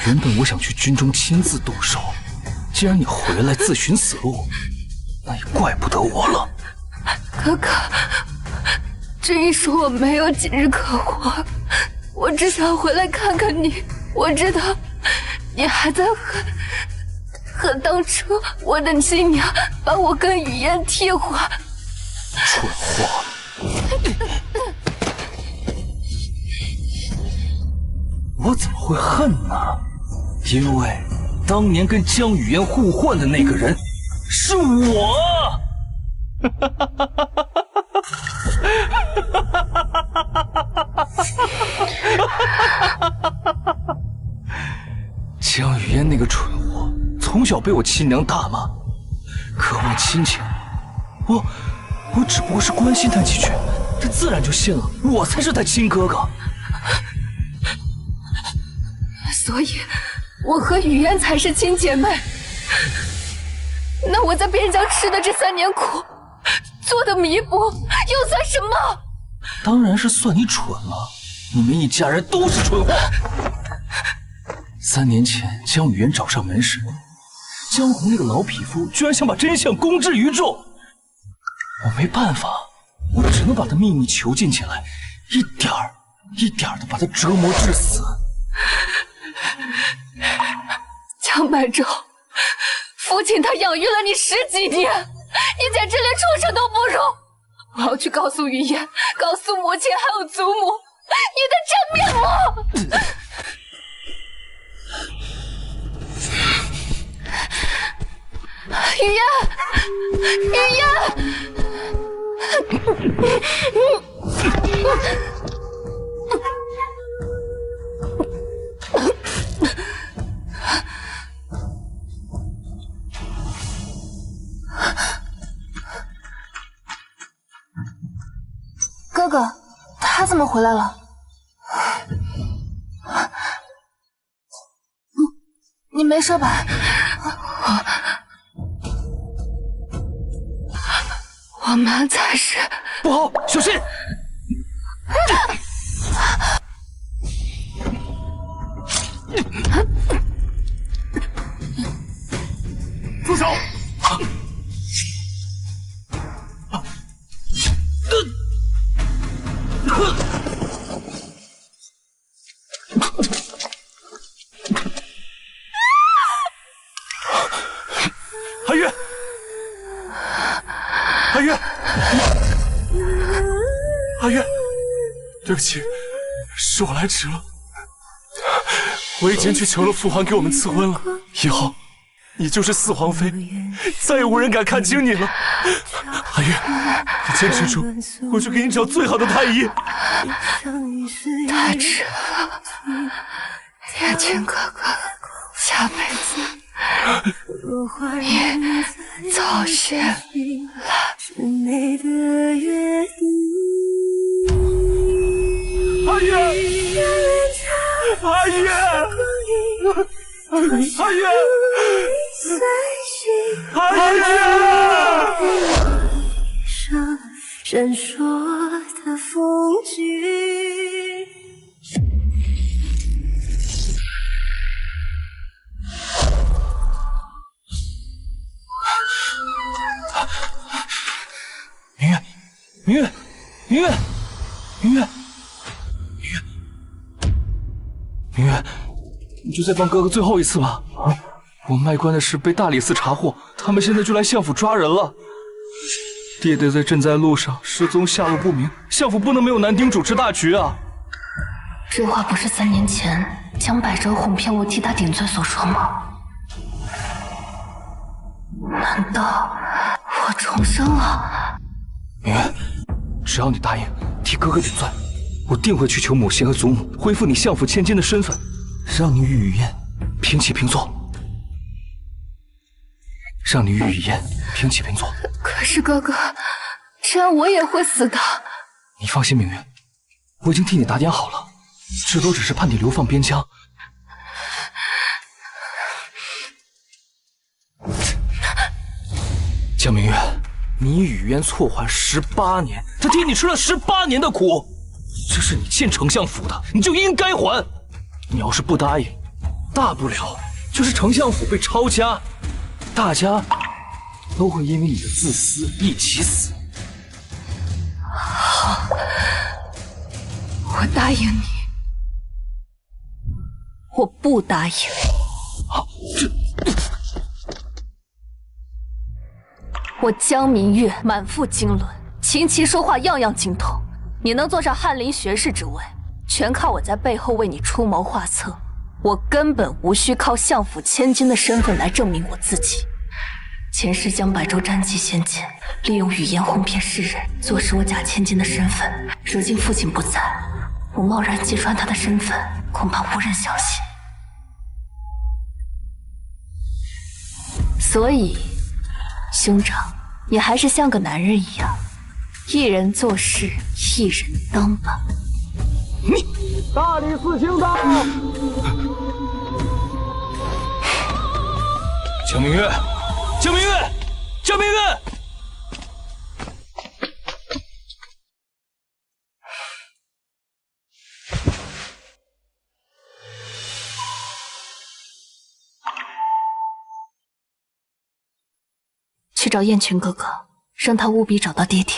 原本我想去军中亲自动手，既然你回来自寻死路，那也怪不得我了。哥哥，这一说我没有几日可活，我只想回来看看你。我知道你还在和当初我的亲娘把我跟雨嫣替换。蠢货！我怎么会恨呢？因为当年跟江雨嫣互换的那个人是我。江雨嫣那个蠢货，从小被我亲娘打骂，渴望亲情。我只不过是关心他几句，他自然就信了，我才是他亲哥哥。所以，我和雨嫣才是亲姐妹。那我在边疆吃的这3年苦，做的弥补又算什么？当然是算你蠢了，你们一家人都是蠢货。3年前江雨嫣找上门时，江红那个老匹夫居然想把真相公之于众。我没办法，我只能把他秘密囚禁起来，一点儿一点儿的把他折磨致死。江白昼，父亲他养育了你10几年，你简直连畜生都不如！我要去告诉雨嫣，告诉母亲还有祖母你的真面目！雨嫣，雨嫣！哥哥，他怎么回来了？你没事吧？我们才是……不好，小心！住手！阿月，阿月，阿月，对不起，是我来迟了。我已经去求了父皇给我们赐婚了，以后你就是四皇妃，再也无人敢看轻你了。阿月，你坚持住，我去给你找最好的太医。太迟了，天晴哥哥，下辈子你早些来。阿月，阿月，阿月，阿月。闪烁的风景。明月，明月，明月，明月，明月，明月，你就再帮哥哥最后一次吧！啊，我卖官的事被大理寺查获，他们现在就来相府抓人了。弟弟在赈灾路上失踪，下落不明，相府不能没有男丁主持大局啊！这话不是3年前江百哲哄骗我替他顶罪所说吗？难道我重生了？明月，只要你答应替哥哥顶罪，我定会去求母亲和祖母恢复你相府千金的身份，让你与雨嫣平起平坐。让你与雨嫣平起平坐。可是哥哥，这样我也会死的。你放心，明月，我已经替你打点好了，这都只是判你流放边疆。江明月，你与雨嫣错还18年，他替你吃了18年的苦，这是你进丞相府的，你就应该还。你要是不答应，大不了就是丞相府被抄家，大家都会因为你的自私一起死。好，我答应你。我不答应。我江明月满腹经纶，琴棋书画样样精通。你能坐上翰林学士之位，全靠我在背后为你出谋划策。我根本无需靠相府千金的身份来证明我自己。前世江百州战绩先前，利用语言哄骗世人，坐实我假千金的身份。如今父亲不在，我贸然揭穿他的身份，恐怕无人相信。所以，兄长，你还是像个男人一样，一人做事一人当吧。你大理寺卿到。江明月，江明月，江明月！去找燕群哥哥，让他务必找到爹爹。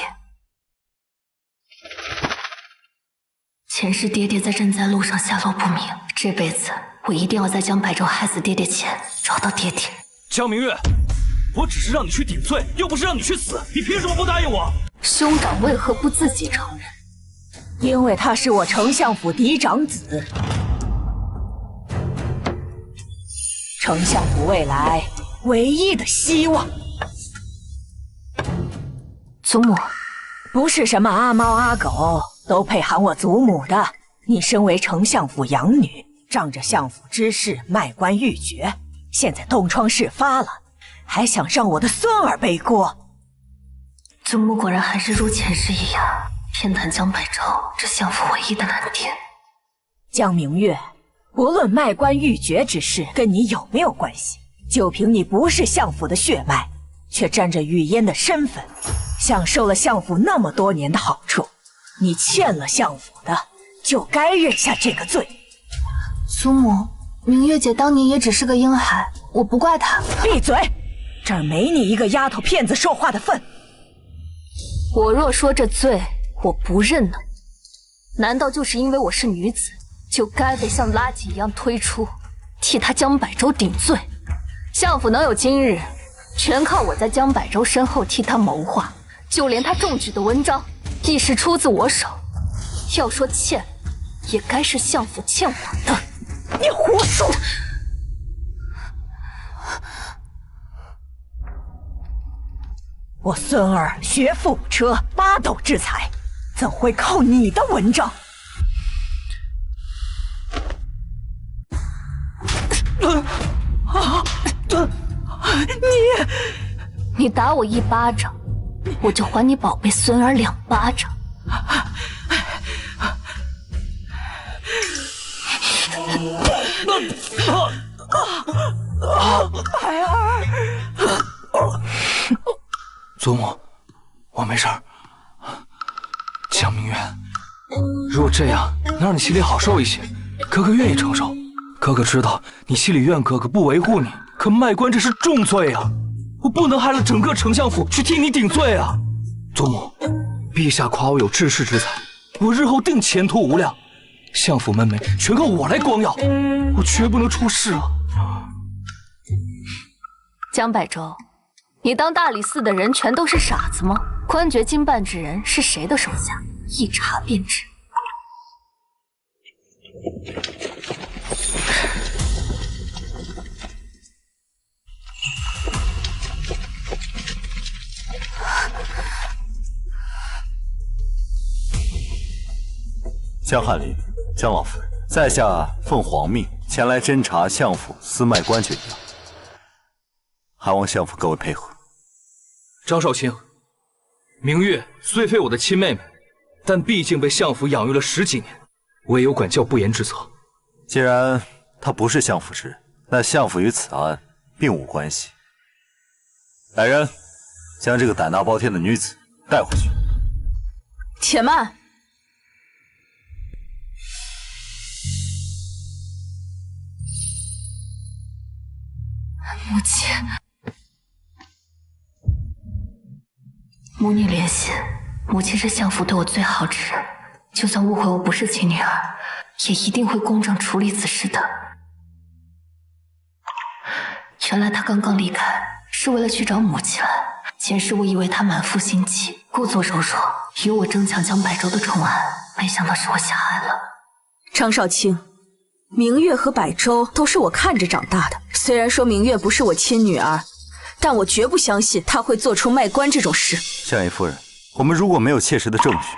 前世爹爹在赈灾路上下落不明，这辈子我一定要在江百州害死爹爹前找到爹爹。江明月，我只是让你去顶罪，又不是让你去死，你凭什么不答应我？兄长为何不自己承认？因为他是我丞相府嫡长子，丞相府未来唯一的希望。祖母，不是什么阿猫阿狗都配喊我祖母的。你身为丞相府养女，仗着相府之事卖官鬻爵，现在东窗事发了，还想让我的孙儿背锅。祖母果然还是如前世一样，偏袒江百州这相府唯一的蓝天。江明月，不论卖官鬻爵之事跟你有没有关系，就凭你不是相府的血脉，却沾着雨烟的身份，享受了相府那么多年的好处，你欠了相府的，就该认下这个罪。祖母，明月姐当年也只是个婴孩，我不怪她。闭嘴！这儿没你一个丫头片子说话的份。我若说这罪我不认呢，难道就是因为我是女子，就该被像垃圾一样推出，替他江百州顶罪？相府能有今日，全靠我在江百州身后替他谋划，就连他中举的文章，亦是出自我手。要说欠，也该是相府欠我的。你胡说！我孙儿学富五车，八斗之才，怎会靠你的文章？你打我一巴掌，我就还你宝贝孙儿2巴掌。孩儿，祖母，我没事儿。江明月，如果这样能让你心里好受一些，哥哥愿意承受。哥哥知道你心里怨哥哥不维护你，可卖官这是重罪啊！我不能害了整个丞相府去替你顶罪啊！祖母，陛下夸我有治世之才，我日后定前途无量。相府门楣全靠我来光耀，我绝不能出事啊！江百州，你当大理寺的人全都是傻子吗？官爵经办之人是谁的手下？一查便知。江翰林、江老夫人，在下奉皇命前来侦查相府私卖官爵一案，还望相府各位配合。张少卿，明月虽非我的亲妹妹，但毕竟被相府养育了10几年，我也有管教不严之责。既然她不是相府之人，那相府与此案并无关系。来人，将这个胆大包天的女子带回去。且慢！母亲，母女连心，母亲是相府对我最好之人，就算误会我不是亲女儿，也一定会公正处理此事的。原来他刚刚离开是为了去找母亲来。前世我以为他满腹心机，故作柔弱，与我争抢江百州的宠爱，没想到是我狭隘了。张少卿，明月和百州都是我看着长大的。虽然说明月不是我亲女儿，但我绝不相信她会做出卖官这种事。相爷夫人，我们如果没有切实的证据，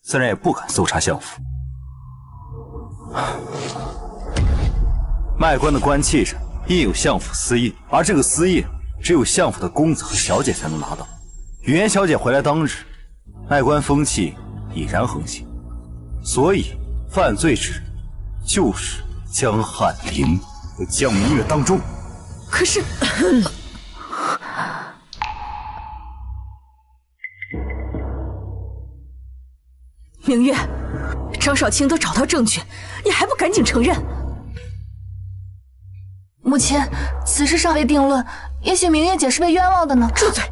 自然也不敢搜查相府。卖官的官契上印有相府私印，而这个私印只有相府的公子和小姐才能拿到。雨嫣小姐回来当日，卖官风气已然横行，所以犯罪之人就是江汉林和江明月当中。可是，明月，张少卿都找到证据，你还不赶紧承认？母亲，此事尚未定论，也许明月姐是被冤枉的呢。住嘴！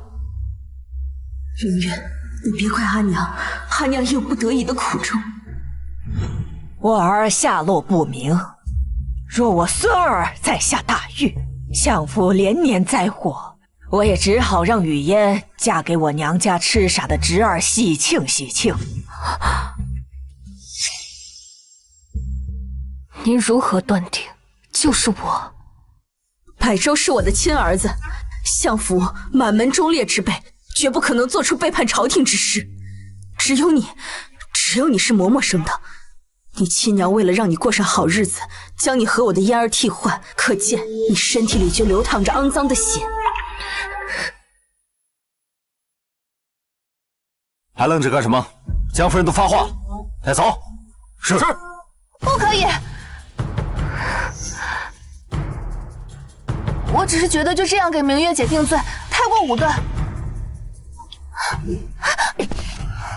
明月，你别怪阿娘，阿娘也有不得已的苦衷。我儿下落不明，若我孙儿再下大狱，相府连年灾祸，我也只好让雨嫣嫁给我娘家痴傻的侄儿喜庆喜庆。您如何断定就是我？百州是我的亲儿子，相府满门忠烈之辈，绝不可能做出背叛朝廷之事。只有你是嬷嬷生的。你亲娘为了让你过上好日子，将你和我的嫣儿替换，可见你身体里就流淌着肮脏的血。还愣着干什么？江夫人都发话了，带走。是。不可以！我只是觉得就这样给明月姐定罪，太过武断。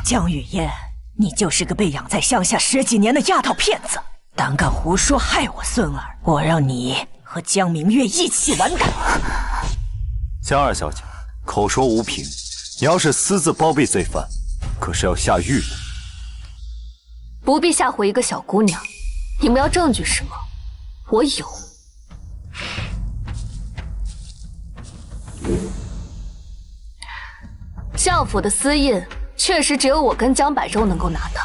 江雨嫣，你就是个被养在乡下10几年的丫头片子，胆敢胡说害我孙儿，我让你和江明月一起完蛋！江二小姐，口说无凭，你要是私自包庇罪犯，可是要下狱的。不必吓唬一个小姑娘，你们要证据是吗？我有。相府的私印确实只有我跟江百州能够拿到，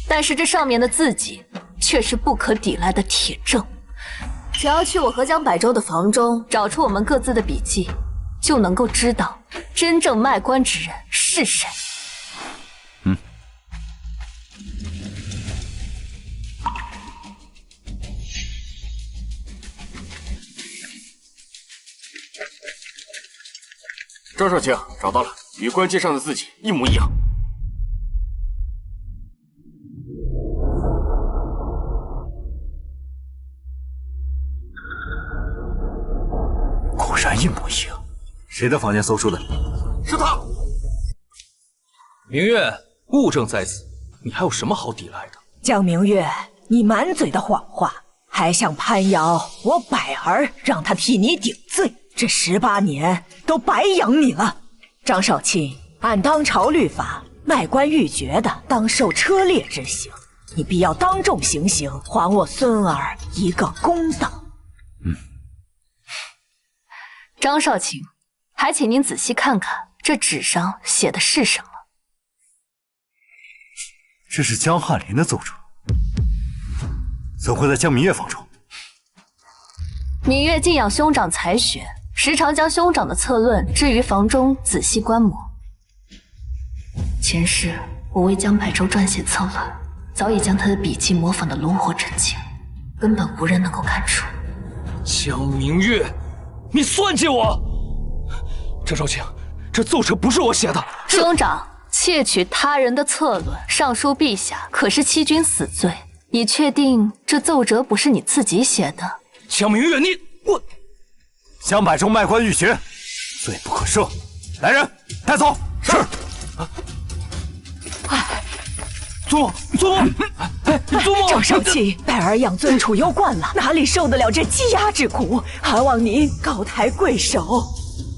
但是这上面的字迹却是不可抵赖的铁证。只要去我和江百州的房中找出我们各自的笔记，就能够知道真正卖官之人是谁。张少卿找到了，与官阶上的字迹一模一样。果然一模一样。谁的房间搜出的？是他。明月，物证在此，你还有什么好抵赖的？江明月，你满嘴的谎话，还想攀咬我百儿，让他替你顶罪。这18年都白养你了。张少卿，按当朝律法，卖官鬻爵的当受车裂之刑，你必要当众行刑，还我孙儿一个公道。张少卿，还请您仔细看看这纸上写的是什么。这是江汉林的奏折，怎会在江明月房中？明月敬仰兄长才学，时常将兄长的策论置于房中仔细观摩。前世我为江百州撰写策论，早已将他的笔记模仿得炉火纯青，根本无人能够看出。江明月，你算计我！张少卿，这奏折不是我写的。兄长窃取他人的策论，上书陛下，可是欺君死罪。你确定这奏折不是你自己写的？江明月，我江百州卖官鬻爵，罪不可赦。来人，带走。是。祖母，祖母，祖母！张少卿，拜儿养尊处优惯了，哪里受得了这积压之苦？还望您高抬贵手。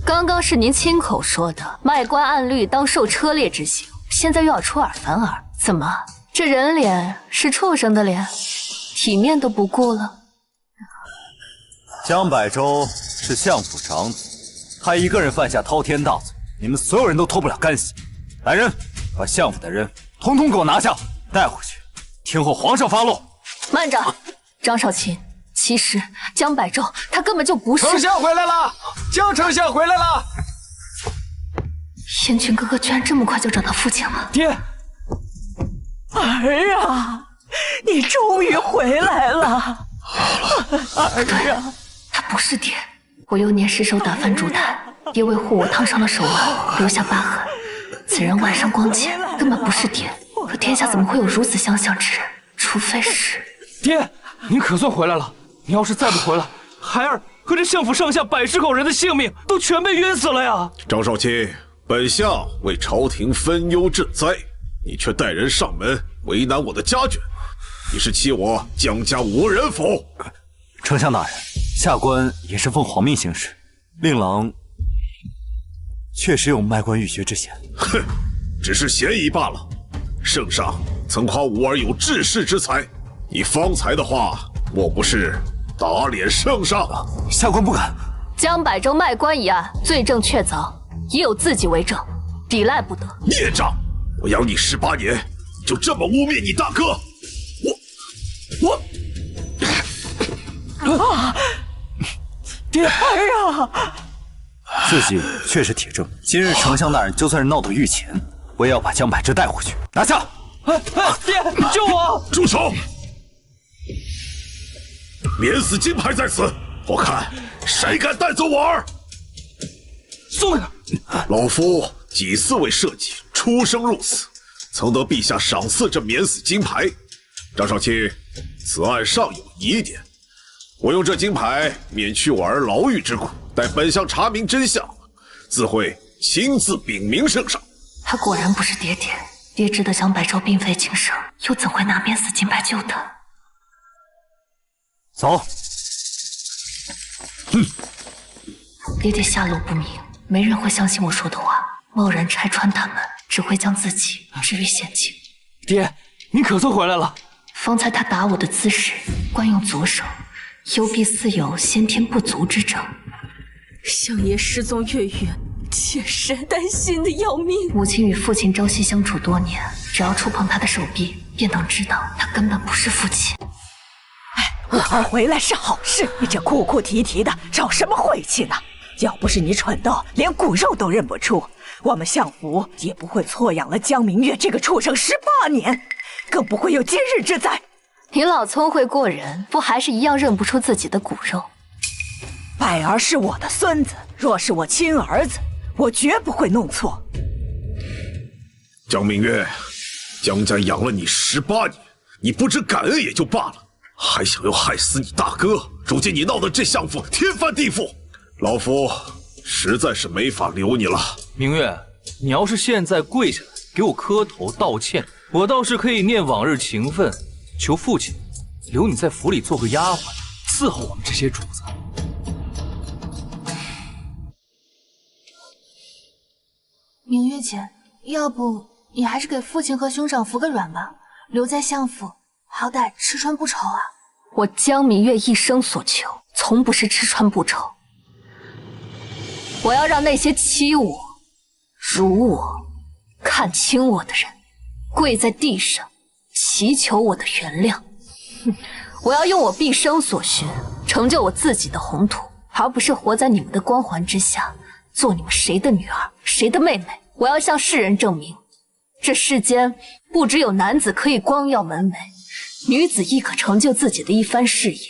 刚刚是您亲口说的，卖官按律当受车裂之刑，现在又要出尔反尔，怎么？这人脸是畜生的脸，体面都不顾了？江百州是相府长子，他一个人犯下滔天大罪，你们所有人都脱不了干系。来人，把相府的人统统给我拿下，带回去，听候皇上发落。慢着，张少卿，其实江百州他根本就不是。丞相回来了，江丞相回来了。燕君哥哥居然这么快就找到父亲了。爹，儿啊，你终于回来了。儿啊，他不是爹，我幼年失手打翻烛台，爹为护我烫伤了手腕，留下疤痕。此人外伤光洁，根本不是爹。可天下怎么会有如此相像之人？除非是……爹，您可算回来了。你要是再不回来，孩儿和这相府上下110口人的性命都全被冤死了呀！张少卿，本相为朝廷分忧赈灾，你却带人上门为难我的家眷，你是欺我江家无人否？丞相大人，下官也是奉皇命行事，令郎确实有卖官鬻爵之嫌。哼，只是嫌疑罢了。圣上曾夸吾儿有治世之才，你方才的话莫不是打脸圣上？下官不敢。江百州卖官一案，罪证确凿，已有自己为证，抵赖不得。孽障！我养你18年，就这么污蔑你大哥？爹，儿啊！自己却是铁证。今日丞相大人就算是闹到御前，我也要把江百之带回去。拿下！爹，救我！住手！免死金牌在此，我看谁敢带走我儿？松开他！老夫几次为社稷出生入死，曾得陛下赏赐这免死金牌。张少卿，此案尚有疑点，我用这金牌免去我儿牢狱之苦，待本相查明真相，自会亲自禀明圣上。他果然不是爹爹，爹知道江百州并非亲生，又怎会拿免死金牌救他？走。爹爹下落不明，没人会相信我说的话，贸然拆穿他们，只会将自己置于险境。爹，您可算回来了。方才他打我的姿势，惯用左手，幽闭似有先天不足之症。相爷失踪月圆，妾身担心的要命。母亲与父亲朝夕相处多年，只要触碰他的手臂，便能知道他根本不是父亲。我儿回来是好事，你这哭哭啼啼的，找什么晦气呢？要不是你蠢到连骨肉都认不出，我们相府也不会错养了江明月这个畜生18年，更不会有今日之灾。你老聪慧过人，不还是一样认不出自己的骨肉？百儿是我的孙子，若是我亲儿子，我绝不会弄错。江明月，江家养了你18年，你不知感恩也就罢了，还想要害死你大哥，如今你闹得这相府天翻地覆，老夫实在是没法留你了。明月，你要是现在跪下来给我磕头道歉，我倒是可以念往日情分，求父亲留你在府里做个丫鬟，伺候我们这些主子。明月姐，要不你还是给父亲和兄长服个软吧，留在相府，好歹吃穿不愁啊。我江明月一生所求，从不是吃穿不愁。我要让那些欺我、辱我、看轻我的人，跪在地上祈求我的原谅。我要用我毕生所学，成就我自己的宏图，而不是活在你们的光环之下，做你们谁的女儿、谁的妹妹。我要向世人证明，这世间不只有男子可以光耀门楣，女子亦可成就自己的一番事业。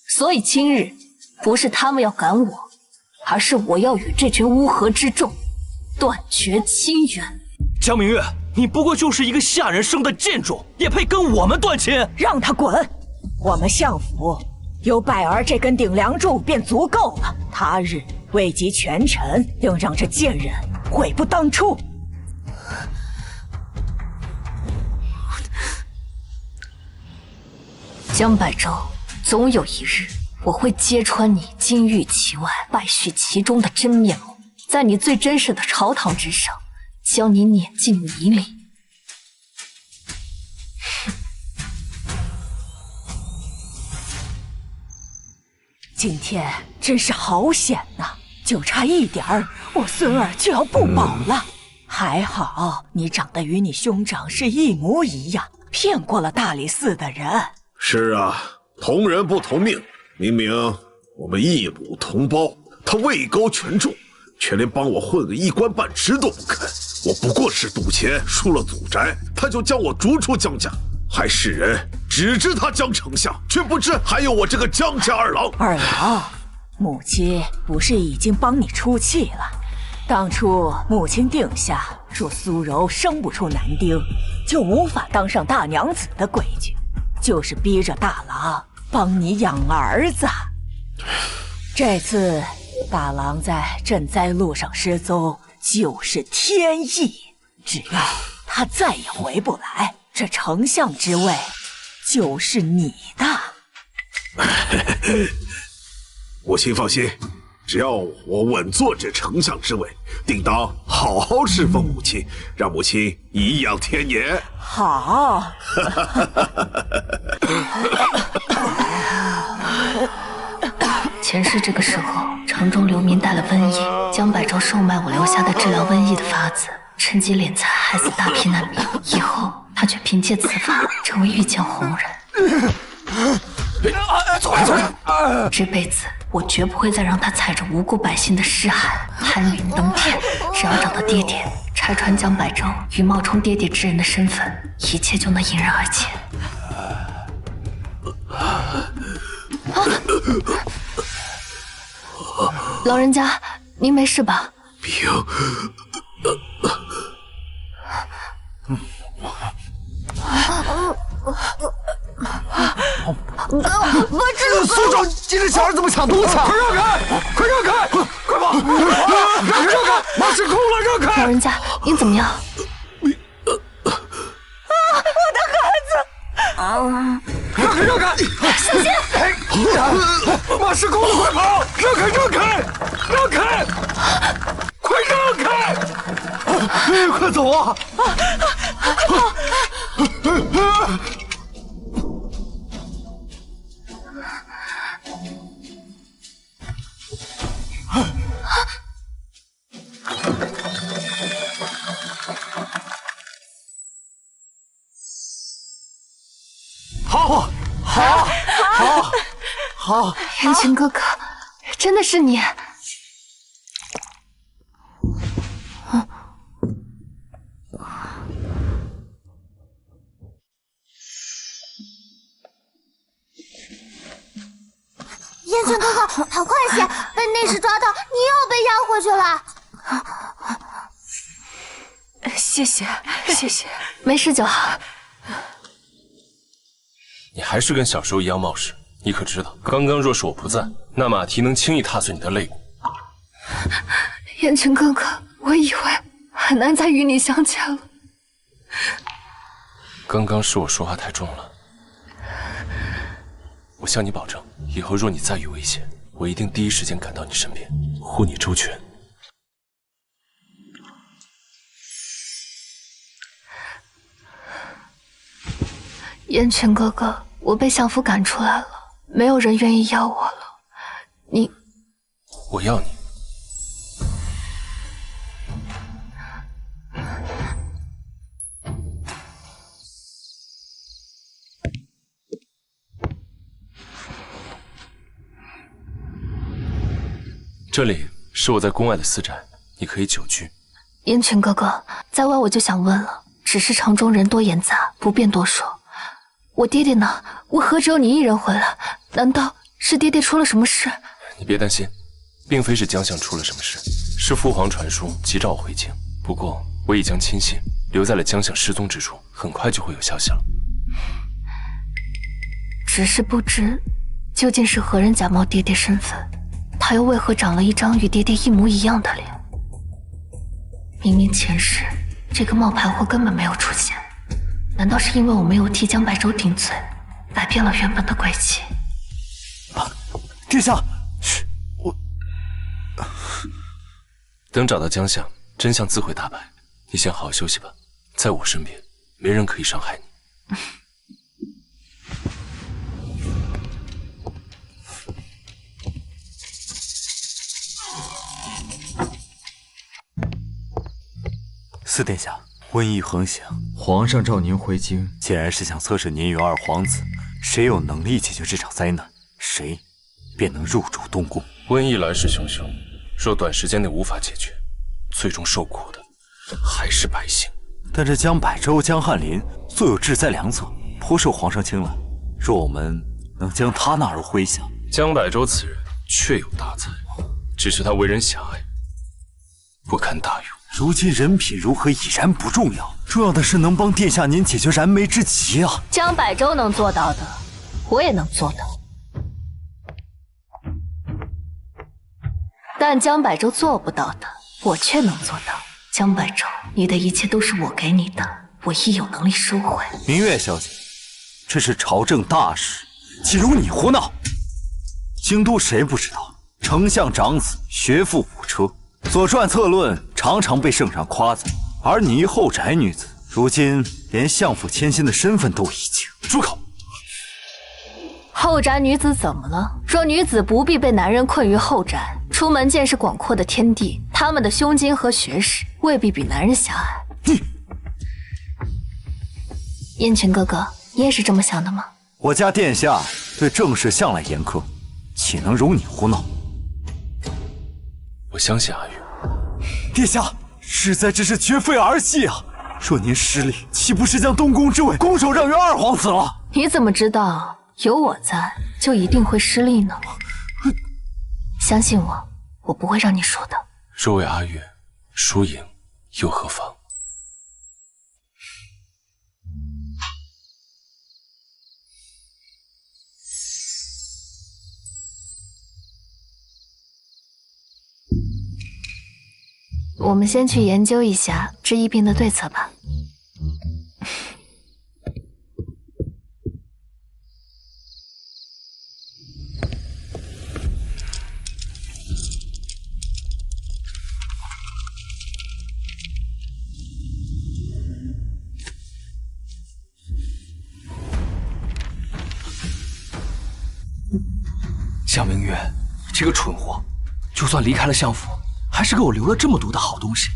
所以今日不是他们要赶我，而是我要与这群乌合之众断绝亲缘。江明月，你不过就是一个下人生的贱种，也配跟我们断亲？让他滚！我们相府有百儿这根顶梁柱便足够了，他日位极权臣，定让这贱人悔不当初。江百州，总有一日我会揭穿你金玉其外，败絮其中的真面目，在你最真实的朝堂之上，将你碾进泥里。今天真是好险呐，就差一点儿，我孙儿就要不保了。还好你长得与你兄长是一模一样，骗过了大理寺的人。是啊，同人不同命，明明我们一母同胞，他位高权重，却连帮我混个一官半职都不肯。我不过是赌钱输了祖宅，他就将我逐出江家，还世人只知他江丞相，却不知还有我这个江家二郎。二郎，母亲不是已经帮你出气了？当初母亲定下，若苏柔生不出男丁，就无法当上大娘子的规矩，就是逼着大郎帮你养儿子。这次大郎在赈灾路上失踪，就是天意。只要他再也回不来，这丞相之位就是你的。母亲放心，只要我稳坐这丞相之位，定当好好侍奉母亲，让母亲颐养天年。好。前世这个时候，城中流民带了瘟疫，江百州售卖我留下的治疗瘟疫的法子，趁机敛财，害死大批难民。以后他却凭借此法成为御江红人。走开！这辈子我绝不会再让他踩着无辜百姓的尸骸攀云登天。只要找到爹爹，拆穿江百州与冒充爹爹之人的身份，一切就能迎刃而解。老人家，您没事吧？病。我这苏州，你这小孩怎么抢东西？快让开！快让开！快跑！让开！马是空了，让开！老人家，您怎么样？我的孩子！让开！小心！马是空了，快跑！让开！快让开！快走啊！好！元群哥哥，真的是你！燕群哥哥，跑快些！被内侍抓到，你又被押回去了。谢谢，没事就好。你还是跟小时候一样冒失。你可知道，刚刚若是我不在，那马蹄能轻易踏碎你的肋骨。燕群哥哥，我以为很难再与你相见了。刚刚是我说话太重了。我向你保证，以后若你再遇危险，我一定第一时间赶到你身边，护你周全。燕群哥哥，我被相府赶出来了，没有人愿意要我了。我要你。这里是我在宫外的私宅，你可以久居。燕群哥哥，在外我就想问了，只是城中人多眼杂，不便多说。我爹爹呢？为何只有你一人回来？难道是爹爹出了什么事？你别担心，并非是江相出了什么事，是父皇传书急召我回京。不过我已将亲信留在了江相失踪之处，很快就会有消息了。只是不知究竟是何人假冒爹爹身份，他又为何长了一张与爹爹一模一样的脸？明明前世这个冒牌货根本没有出现，难道是因为我没有替江百州顶罪，改变了原本的轨迹。殿下，等找到江夏，真相自会大白。你先好好休息吧，在我身边，没人可以伤害你。四殿下，瘟疫横行，皇上召您回京，既然是想测试您与二皇子谁有能力解决这场灾难，谁便能入主东宫。瘟疫来势汹汹，若短时间内无法解决，最终受苦的还是百姓。但这江百州、江翰林素有志在良策，颇受皇上青睐。若我们能将他纳入麾下，江百州此人确有大才，只是他为人狭隘，不堪大用。如今人品如何已然不重要，重要的是能帮殿下您解决燃眉之急啊！江百州能做到的，我也能做到。但江百州做不到的，我却能做到。江百州，你的一切都是我给你的，我亦有能力收回。明月小姐，这是朝政大事，岂容你胡闹？京都谁不知道，丞相长子学富五车，所撰策论常常被圣上夸赞，而你一后宅女子，如今连相府千金的身份都已经……住口！后宅女子怎么了？若女子不必被男人困于后宅，出门见识广阔的天地，她们的胸襟和学识未必比男人狭隘。你，燕群哥哥，你也是这么想的吗？我家殿下对政事向来严苛，岂能容你胡闹？我相信阿玉。殿下，实在只是绝非儿戏啊！若您失利，岂不是将东宫之位拱手让于二皇子了？你怎么知道有我在就一定会失利呢？相信我，我不会让你输的。若为阿月，输赢又何妨？我们先去研究一下这疫病的对策吧。江明月，这个蠢货，就算离开了相府，还是给我留了这么多的好东西。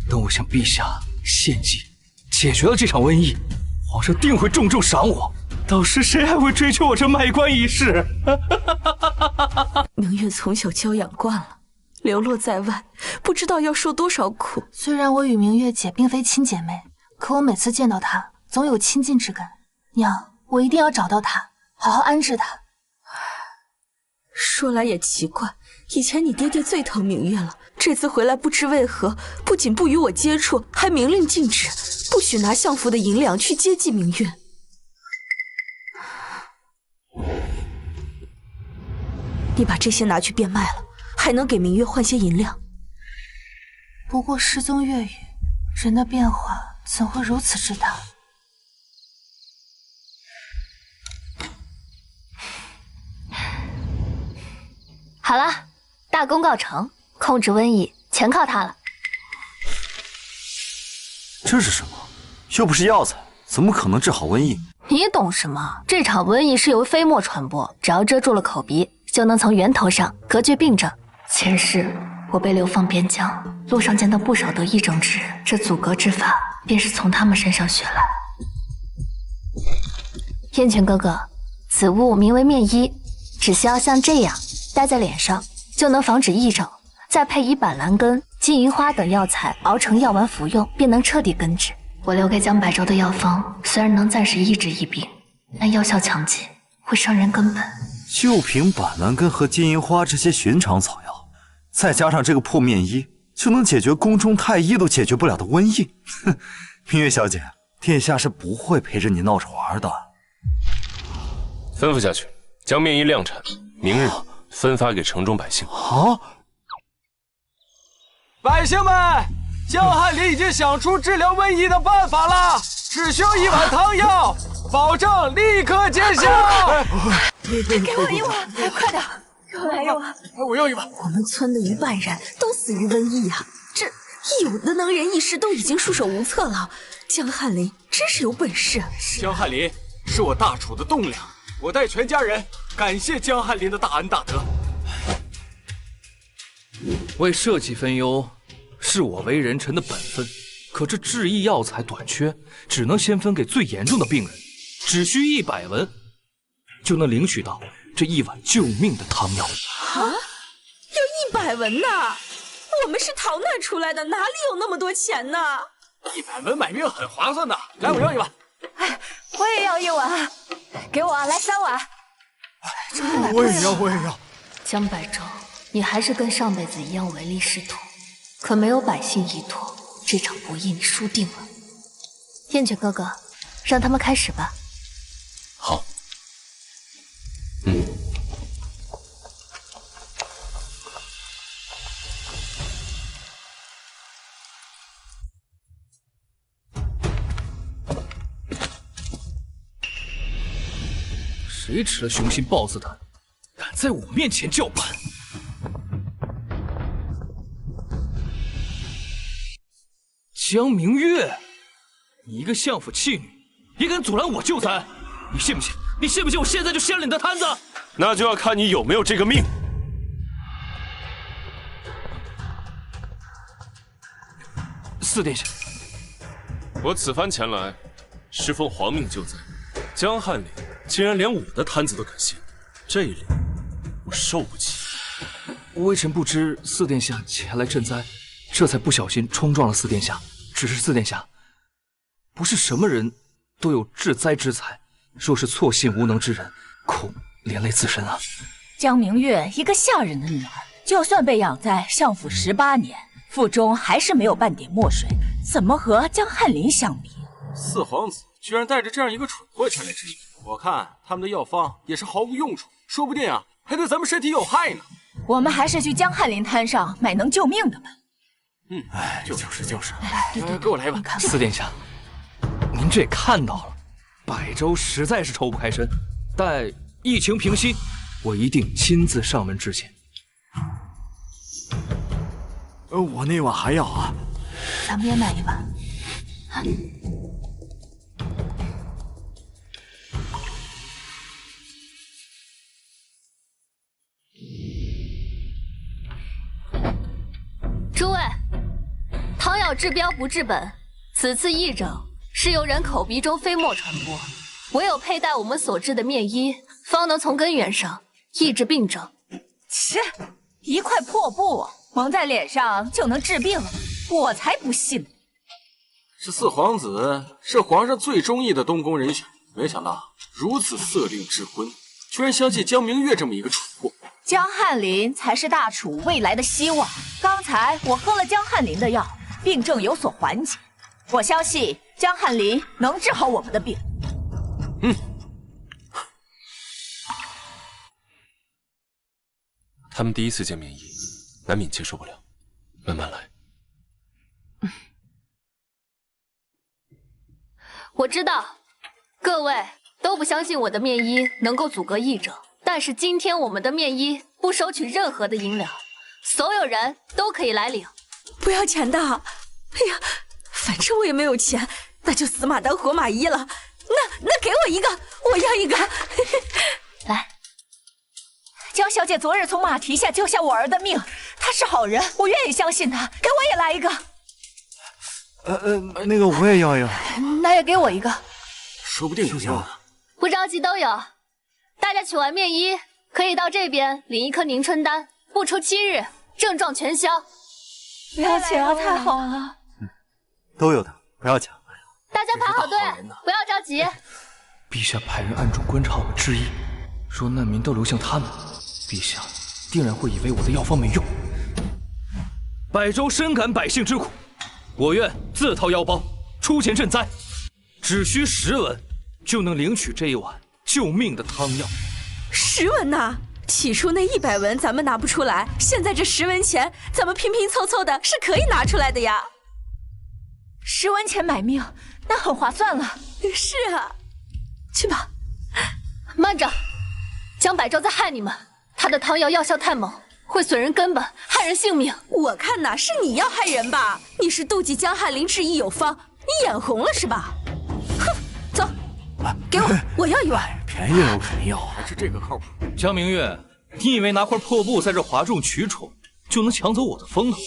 等我向陛下献祭，解决了这场瘟疫，皇上定会重重赏我。到时谁还会追求我这卖官一事？明月从小娇养惯了，流落在外，不知道要受多少苦。虽然我与明月姐并非亲姐妹，可我每次见到她，总有亲近之感。娘，我一定要找到她，好好安置她。说来也奇怪，以前你爹爹最疼明月了，这次回来不知为何，不仅不与我接触，还明令禁止，不许拿相府的银两去接济明月。你把这些拿去变卖了，还能给明月换些银两。不过失踪月余，人的变化怎会如此之大？好了，大功告成，控制瘟疫全靠它了。这是什么？又不是药材，怎么可能治好瘟疫？你懂什么？这场瘟疫是由飞沫传播，只要遮住了口鼻，就能从源头上隔绝病症。前世我被流放边疆，路上见到不少得疫症之人，这阻隔之法便是从他们身上学来。燕泉哥哥，此物名为面衣，只需要像这样戴在脸上，就能防止疫症，再配以板蓝根、金银花等药材熬成药丸服用，便能彻底根治。我留给江百州的药方虽然能暂时医治疫病，但药效强劲，会伤人根本。就凭板蓝根和金银花这些寻常草药，再加上这个破面衣，就能解决宫中太医都解决不了的瘟疫。哼，明月小姐，殿下是不会陪着你闹着玩的。吩咐下去，将面衣量产，明日分发给城中百姓。啊！百姓们，江翰林已经想出治疗瘟疫的办法了，只需1碗汤药，保证立刻见效。给我1碗，快点，给我来1碗。我要1碗。我们村的1半人都死于瘟疫呀，这有的能人异士都已经束手无策了。江翰林真是有本事。江翰林是我大楚的栋梁，我代全家人感谢江翰林的大恩大德。为社稷分忧，是我为人臣的本分。可这制医药材短缺，只能先分给最严重的病人，只需100文，就能领取到这1碗救命的汤药。啊，要100文呢？我们是逃难出来的，哪里有那么多钱呢？100文买命很划算的，来，我要1碗。哎，我也要1碗，给我来3碗。我也要。江百州，你还是跟上辈子一样唯利是图，可没有百姓依托，这场博弈你输定了。燕卷哥哥，让他们开始吧。好。谁吃了雄心豹子胆，敢在我面前叫板？江明月，你一个相府弃女，也敢阻拦我救灾？你信不信？你信不信我现在就掀了你的摊子？那就要看你有没有这个命。四殿下，我此番前来，是奉皇命救灾。江翰林竟然连我的摊子都敢掀，这礼我受不起。微臣不知四殿下前来赈灾，这才不小心冲撞了四殿下。只是四殿下，不是什么人都有治灾之才，若是错信无能之人，恐连累自身啊。江明月一个下人的女儿，就算被养在相府18年，腹中还是没有半点墨水，怎么和江翰林相比？四皇子居然带着这样一个蠢货前来治病，我看他们的药方也是毫无用处，说不定啊还对咱们身体有害呢。我们还是去江翰林摊上买能救命的吧。就是，给我来一碗。四殿下，您这也看到了，百州实在是抽不开身。待疫情平息，我一定亲自上门致歉。我那碗还要啊。咱们也买一碗。诸位，汤药治标不治本，此次疫症是由人口鼻中飞沫传播，唯有佩戴我们所制的面衣，方能从根源上抑制病症。切，一块破布蒙在脸上就能治病，我才不信呢！这四皇子是皇上最中意的东宫人选，没想到如此色令智昏，居然相信江明月这么一个蠢货。江翰林才是大楚未来的希望。刚才我喝了江翰林的药，病症有所缓解。我相信江翰林能治好我们的病。他们第一次见面医，难免接受不了，慢慢来。我知道，各位都不相信我的面衣能够阻隔疫症。但是今天我们的面衣不收取任何的银两，所有人都可以来领。不要钱的。哎呀，反正我也没有钱，那就死马当活马医了。那给我一个，我要一个。来，江小姐昨日从马蹄下救下我儿的命，她是好人，我愿意相信她。给我也来一个。那个我也要一个。那也给我一个。说不定有用啊。不着急，都有。大家取完面衣，可以到这边领一颗宁春丹，不出7日，症状全消。不要钱啊，太好了。都有的，不要抢。大家排好队，不要着急。陛下派人暗中观察我们治医，若难民都流向他们，陛下定然会以为我的药方没用。百州深感百姓之苦，我愿自掏腰包出钱赈灾，只需10文就能领取这一碗救命的汤药。10文呐！起初那100文咱们拿不出来，现在这10文钱，咱们拼拼凑凑的是可以拿出来的呀。10文钱买命，那很划算了。是啊，去吧。慢着，江百昭在害你们，他的汤药药效太猛，会损人根本，害人性命。我看呐，是你要害人吧？你是妒忌江汉林智医有方，你眼红了是吧？哼，走，给我，我要一碗。便宜了我肯定要，还是这个靠谱。江明月，你以为拿块破布在这哗众取宠就能抢走我的风头？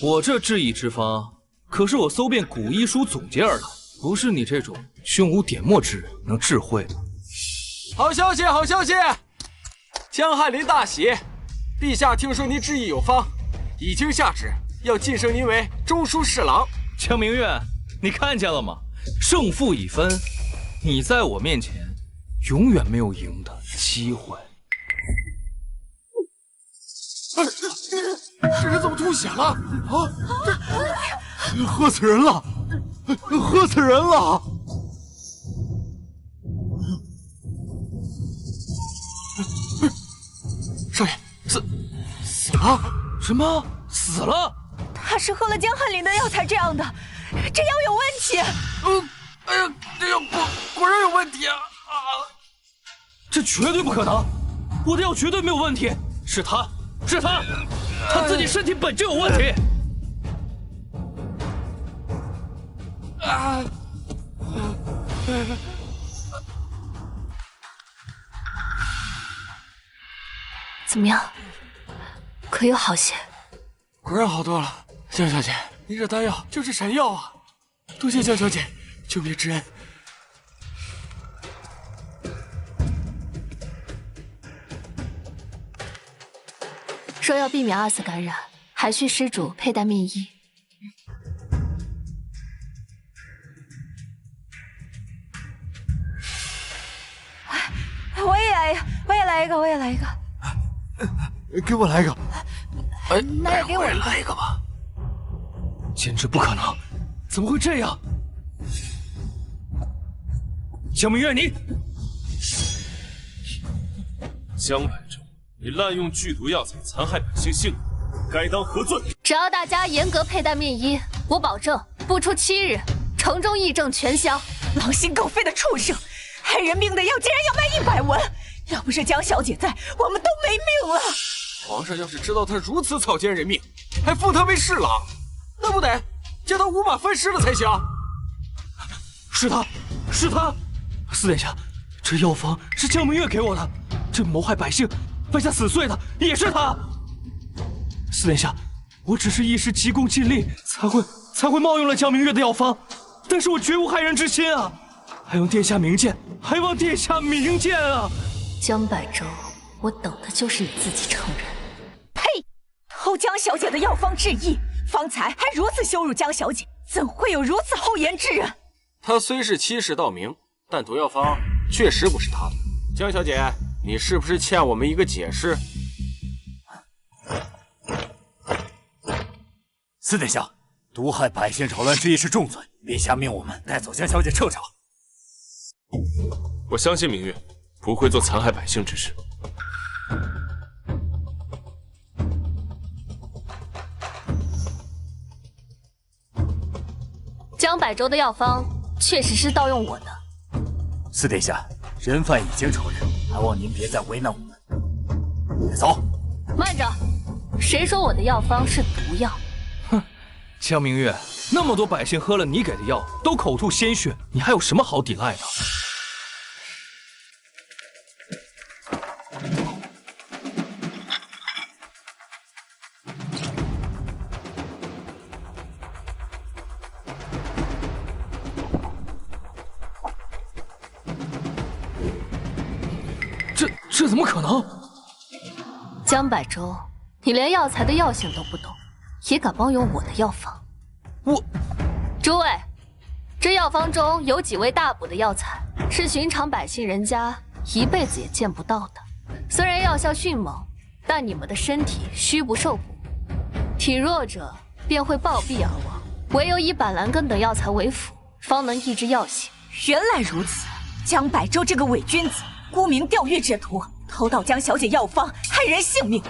我这治异之方可是我搜遍古医书总结而来，不是你这种胸无点墨之人能智慧的。好消息，好消息！江汉林大喜，陛下听说您治异有方，已经下旨要晋升您为中书侍郎。江明月，你看见了吗？胜负已分，你在我面前永远没有赢的机会。这人怎么吐血了？啊！喝死人了！喝死人了！少爷，死了？什么？死了？他是喝了江汉林的药才这样的，这药有问题。哎呀，这药果然有问题啊！这绝对不可能！我的药绝对没有问题，是他自己身体本就有问题。怎么样？可有好些？果然好多了。江小姐，您这丹药就是神药啊！多谢江小姐救命之恩。若要避免二次感染，还需施主佩戴面衣。我也来一个。给我来一个。那也给我一个。来一个吧。简直不可能！怎么会这样？江明月，你江百洲，你滥用剧毒药材，残害百姓性命，该当何罪？只要大家严格佩戴面衣，我保证不出7日，城中疫症全消。狼心狗肺的畜生，害人命的药竟然要卖100文！要不是江小姐在，我们都没命了。皇上要是知道他如此草菅人命，还封他为侍郎，那不得将他五马分尸了才行？是他！四殿下，这药方是江明月给我的，这谋害百姓、犯下死罪的也是他。四殿下，我只是一时急功近利，才会冒用了江明月的药方，但是我绝无害人之心啊！还望殿下明鉴，啊！江百洲，我等的就是你自己承认。呸！偷江小姐的药方治异，方才还如此羞辱江小姐，怎会有如此厚颜之人？他虽是欺世盗名，但毒药方确实不是他的。江小姐，你是不是欠我们一个解释？四殿下，毒害百姓扰乱之意是重罪，陛下命我们带走江小姐彻查。我相信明月不会做残害百姓之事。江百洲的药方确实是盗用我的。四殿下，人犯已经承认，还望您别再为难我们。走。慢着，谁说我的药方是毒药？哼，江明月，那么多百姓喝了你给的药，都口吐鲜血，你还有什么好抵赖的？这怎么可能？江百洲，你连药材的药性都不懂，也敢帮用我的药方？诸位，这药方中有几味大补的药材，是寻常百姓人家一辈子也见不到的。虽然药效迅猛，但你们的身体虚不受补，体弱者便会暴毙而亡。唯有以板蓝根等药材为辅，方能抑制药性。原来如此，江百洲这个伪君子，沽名钓誉之徒，偷盗江小姐药方，害人性命，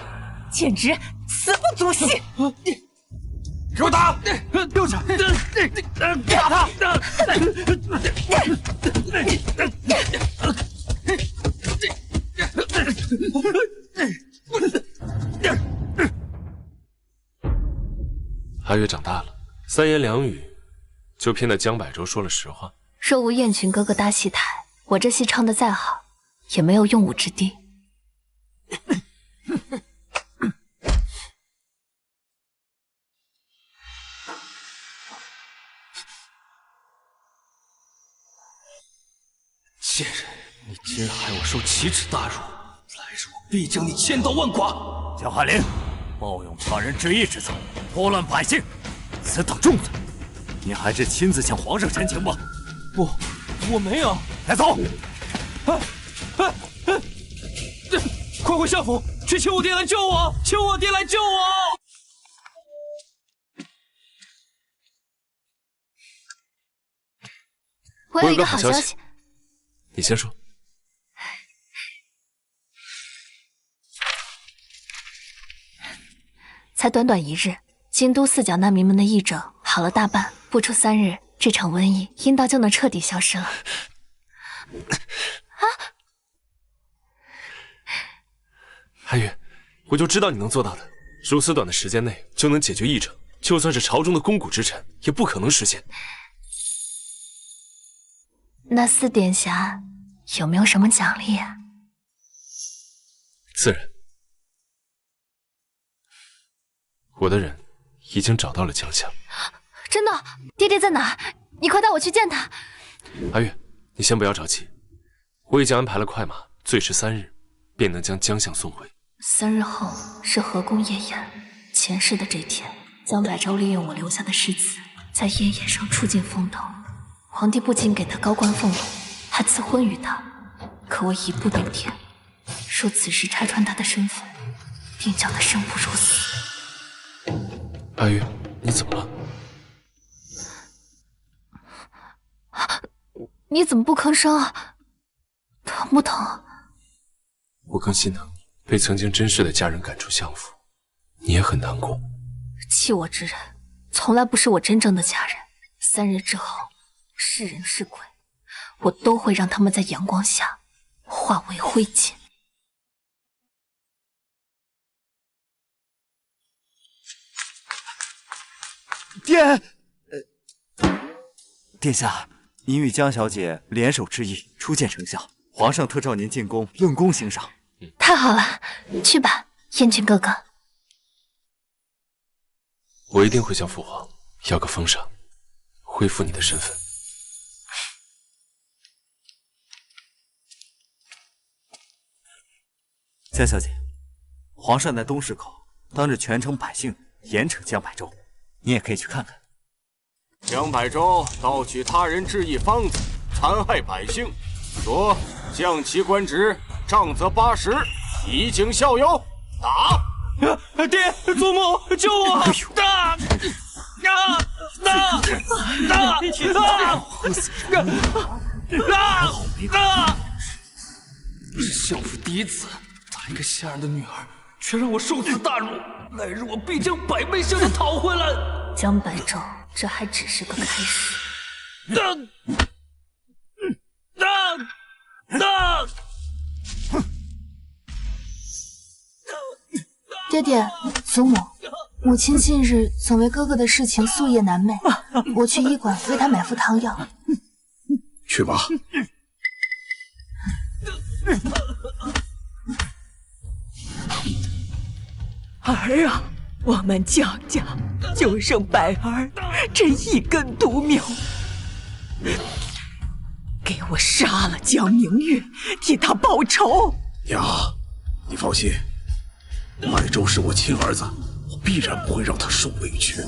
简直死不足惜！给我打！丢下！打他！阿月长大了，三言两语就骗得江百舟说了实话。若无燕群哥哥搭戏台，我这戏唱得再好，也没有用武之地。贱人，你竟然害我受奇耻大辱，来日我必将你千刀万剐！江汉林，冒用他人之意之罪，祸乱百姓，此等重罪，你还是亲自向皇上陈情吧。不，我没有。带走！快回相府，去求我爹来救我！求我爹来救我！我有一个好消息。你先说。才短短1日，京都四角难民们的疫症好了大半，不出3日，这场瘟疫阴道就能彻底消失了。阿月，我就知道你能做到的。如此短的时间内就能解决疫症，就算是朝中的肱骨之臣，也不可能实现。那4殿下有没有什么奖励啊？自然，我的人已经找到了江夏。真的？爹爹在哪？你快带我去见他。阿月，你先不要着急，我已经安排了快马，最迟3日便能将江相送回。3日后是河宫夜宴，前世的这天，江百舟利用我留下的诗词，在夜宴上出尽风头。皇帝不仅给他高官俸禄，还赐婚于他。可我一步登天，若此时拆穿他的身份，定叫他生不如死。阿月，你怎么了？你怎么不吭声啊？疼不疼？我更心疼你被曾经珍视的家人赶出相府，你也很难过。弃我之人，从来不是我真正的家人。3日之后，是人是鬼，我都会让他们在阳光下化为灰烬。殿下，您与江小姐联手之意初见成效，皇上特召您进宫论功行赏。太好了，去吧，燕群哥哥。我一定会向父皇要个封赏，恢复你的身份。江小姐，皇上在东市口当着全城百姓严惩江百舟，你也可以去看看。江百舟盗取他人治疫方子，残害百姓，说降其官职，杖责80，以儆效尤。打！爹，祖母，救我！打！相府嫡子，他一个下人的女儿，却让我受此大辱，来日我必将100倍相的讨回来。江百舟，这还只是个开始。爹爹，祖母，母亲近日总为哥哥的事情夙夜难寐，我去医馆为他买副汤药。去吧。儿啊，我们江家就剩百儿这一根独苗，给我杀了江明月，替他报仇。娘，你放心，百舟是我亲儿子，我必然不会让他受委屈。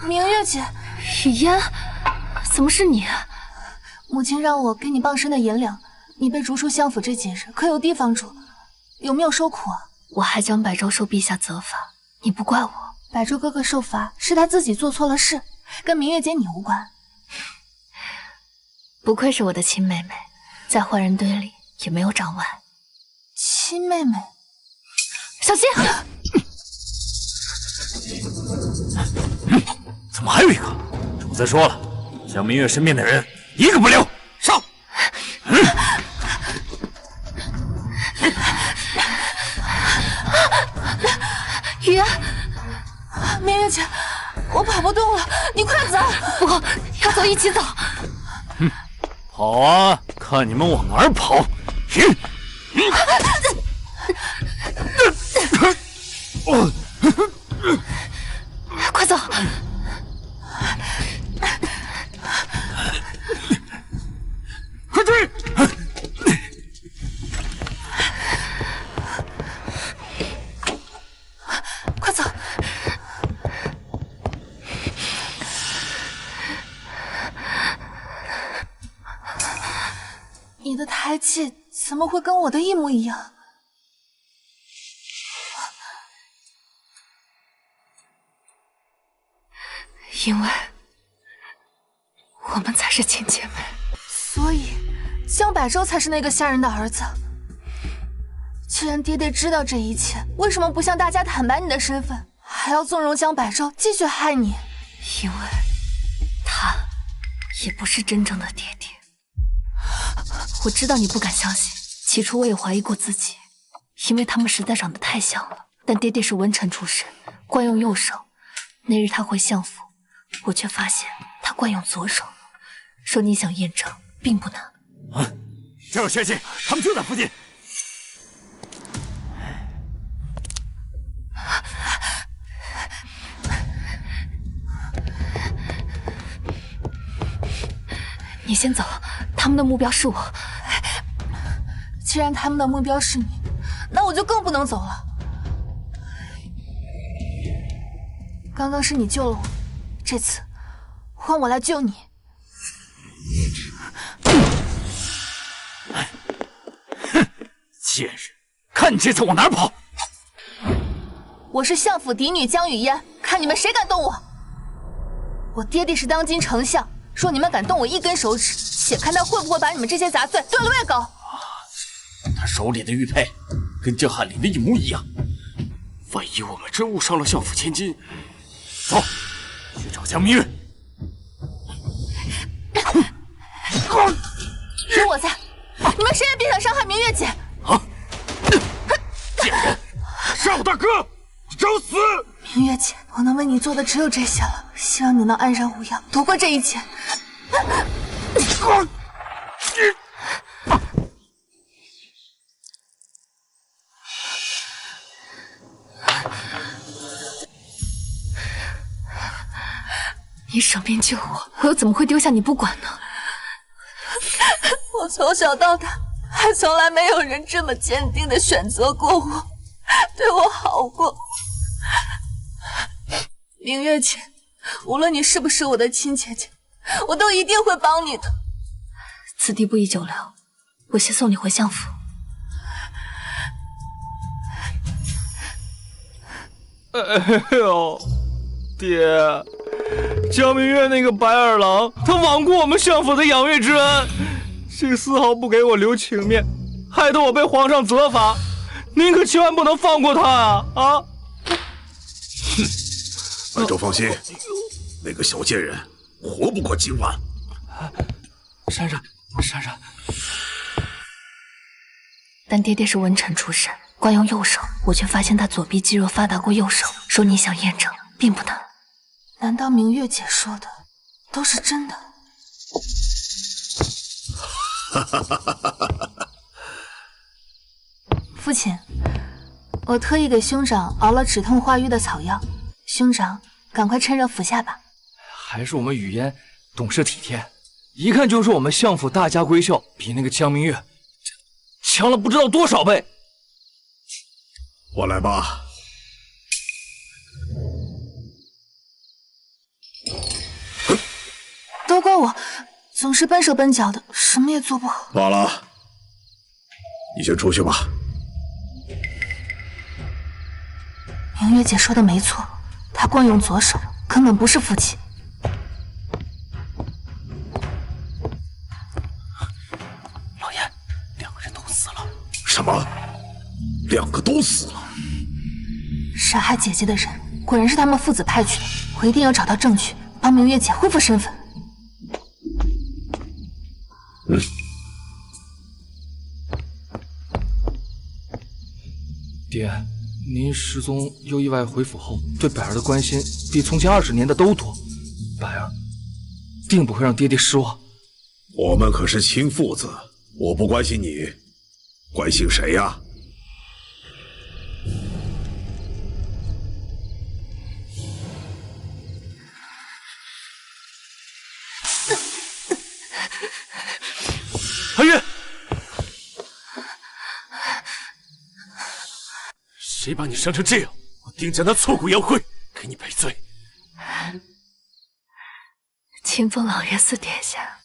明月姐，雨嫣，怎么是你？母亲让我给你傍身的银两，你被逐出相府这几日，可有地方住？有没有受苦啊？我还江百舟受陛下责罚，你不怪我。百州哥哥受罚是他自己做错了事，跟明月姐你无关。不愧是我的亲妹妹，在坏人堆里也没有长歪。亲妹妹，小心！怎么还有一个？主子说了，江明月身边的人一个不留。上！雨言，明月姐，我跑不动了，你快走！不，要走一起走。跑啊！看你们往哪儿跑！快走！快追！快走！你的胎气怎么会跟我的一模一样？因为我们才是亲姐妹，所以江百州才是那个下人的儿子。既然爹爹知道这一切，为什么不向大家坦白你的身份，还要纵容江百州继续害你？因为他也不是真正的爹爹。我知道你不敢相信，起初我也怀疑过自己，因为他们实在长得太像了。但爹爹是文臣出身，惯用右手。那日他回相府，我却发现他惯用左手。说你想验证，并不难。这有血迹，他们就在附近。你先走，他们的目标是我。既然他们的目标是你，那我就更不能走了。刚刚是你救了我，这次换我来救你。哼，贱人，看你这次往哪儿跑！我是相府嫡女江雨嫣，看你们谁敢动我！我爹爹是当今丞相，说你们敢动我一根手指，且看他会不会把你们这些杂碎对了喂狗。他手里的玉佩跟江翰林的一模一样，万一我们真误伤了相府千金，走，去找江明月。有我在，你们谁也别想伤害明月姐！啊！贱人，杀我大哥，找死！明月姐，我能为你做的只有这些了，希望你能安然无恙，躲过这一切。你舍命救我，我又怎么会丢下你不管呢？我从小到大，还从来没有人这么坚定的选择过我，对我好过。明月姐，无论你是不是我的亲姐姐，我都一定会帮你的。此地不宜久留，我先送你回相府。哎呦，爹！江明月那个白眼狼，他罔顾我们相府的养育之恩，这丝毫不给我留情面，害得我被皇上责罚。您可千万不能放过他啊！啊！百州放心，那个小贱人活不过今晚。珊珊，珊珊，但爹爹是文臣出身，惯用右手，我却发现他左臂肌肉发达过右手。说你想验证，并不难。难道明月姐说的都是真的？父亲，我特意给兄长熬了止痛化瘀的草药，兄长赶快趁热服下吧。还是我们雨嫣懂事体贴，一看就是我们相府大家闺秀，比那个江明月强了不知道多少倍。我来吧。都怪我，总是笨手笨脚的，什么也做不好。罢了，你先出去吧。明月姐说的没错，她惯用左手，根本不是夫妻。老爷，2个人都死了。什么？2个都死了？杀害姐姐的人果然是他们父子派去的，我一定要找到证据，帮明月姐恢复身份。爹，您失踪又意外回府后，对百儿的关心比从前20年的都多。百儿定不会让爹爹失望。我们可是亲父子，我不关心你，关心谁呀？阿月，谁把你伤成这样？我定将他挫骨扬灰，给你赔罪。清风老爷四殿下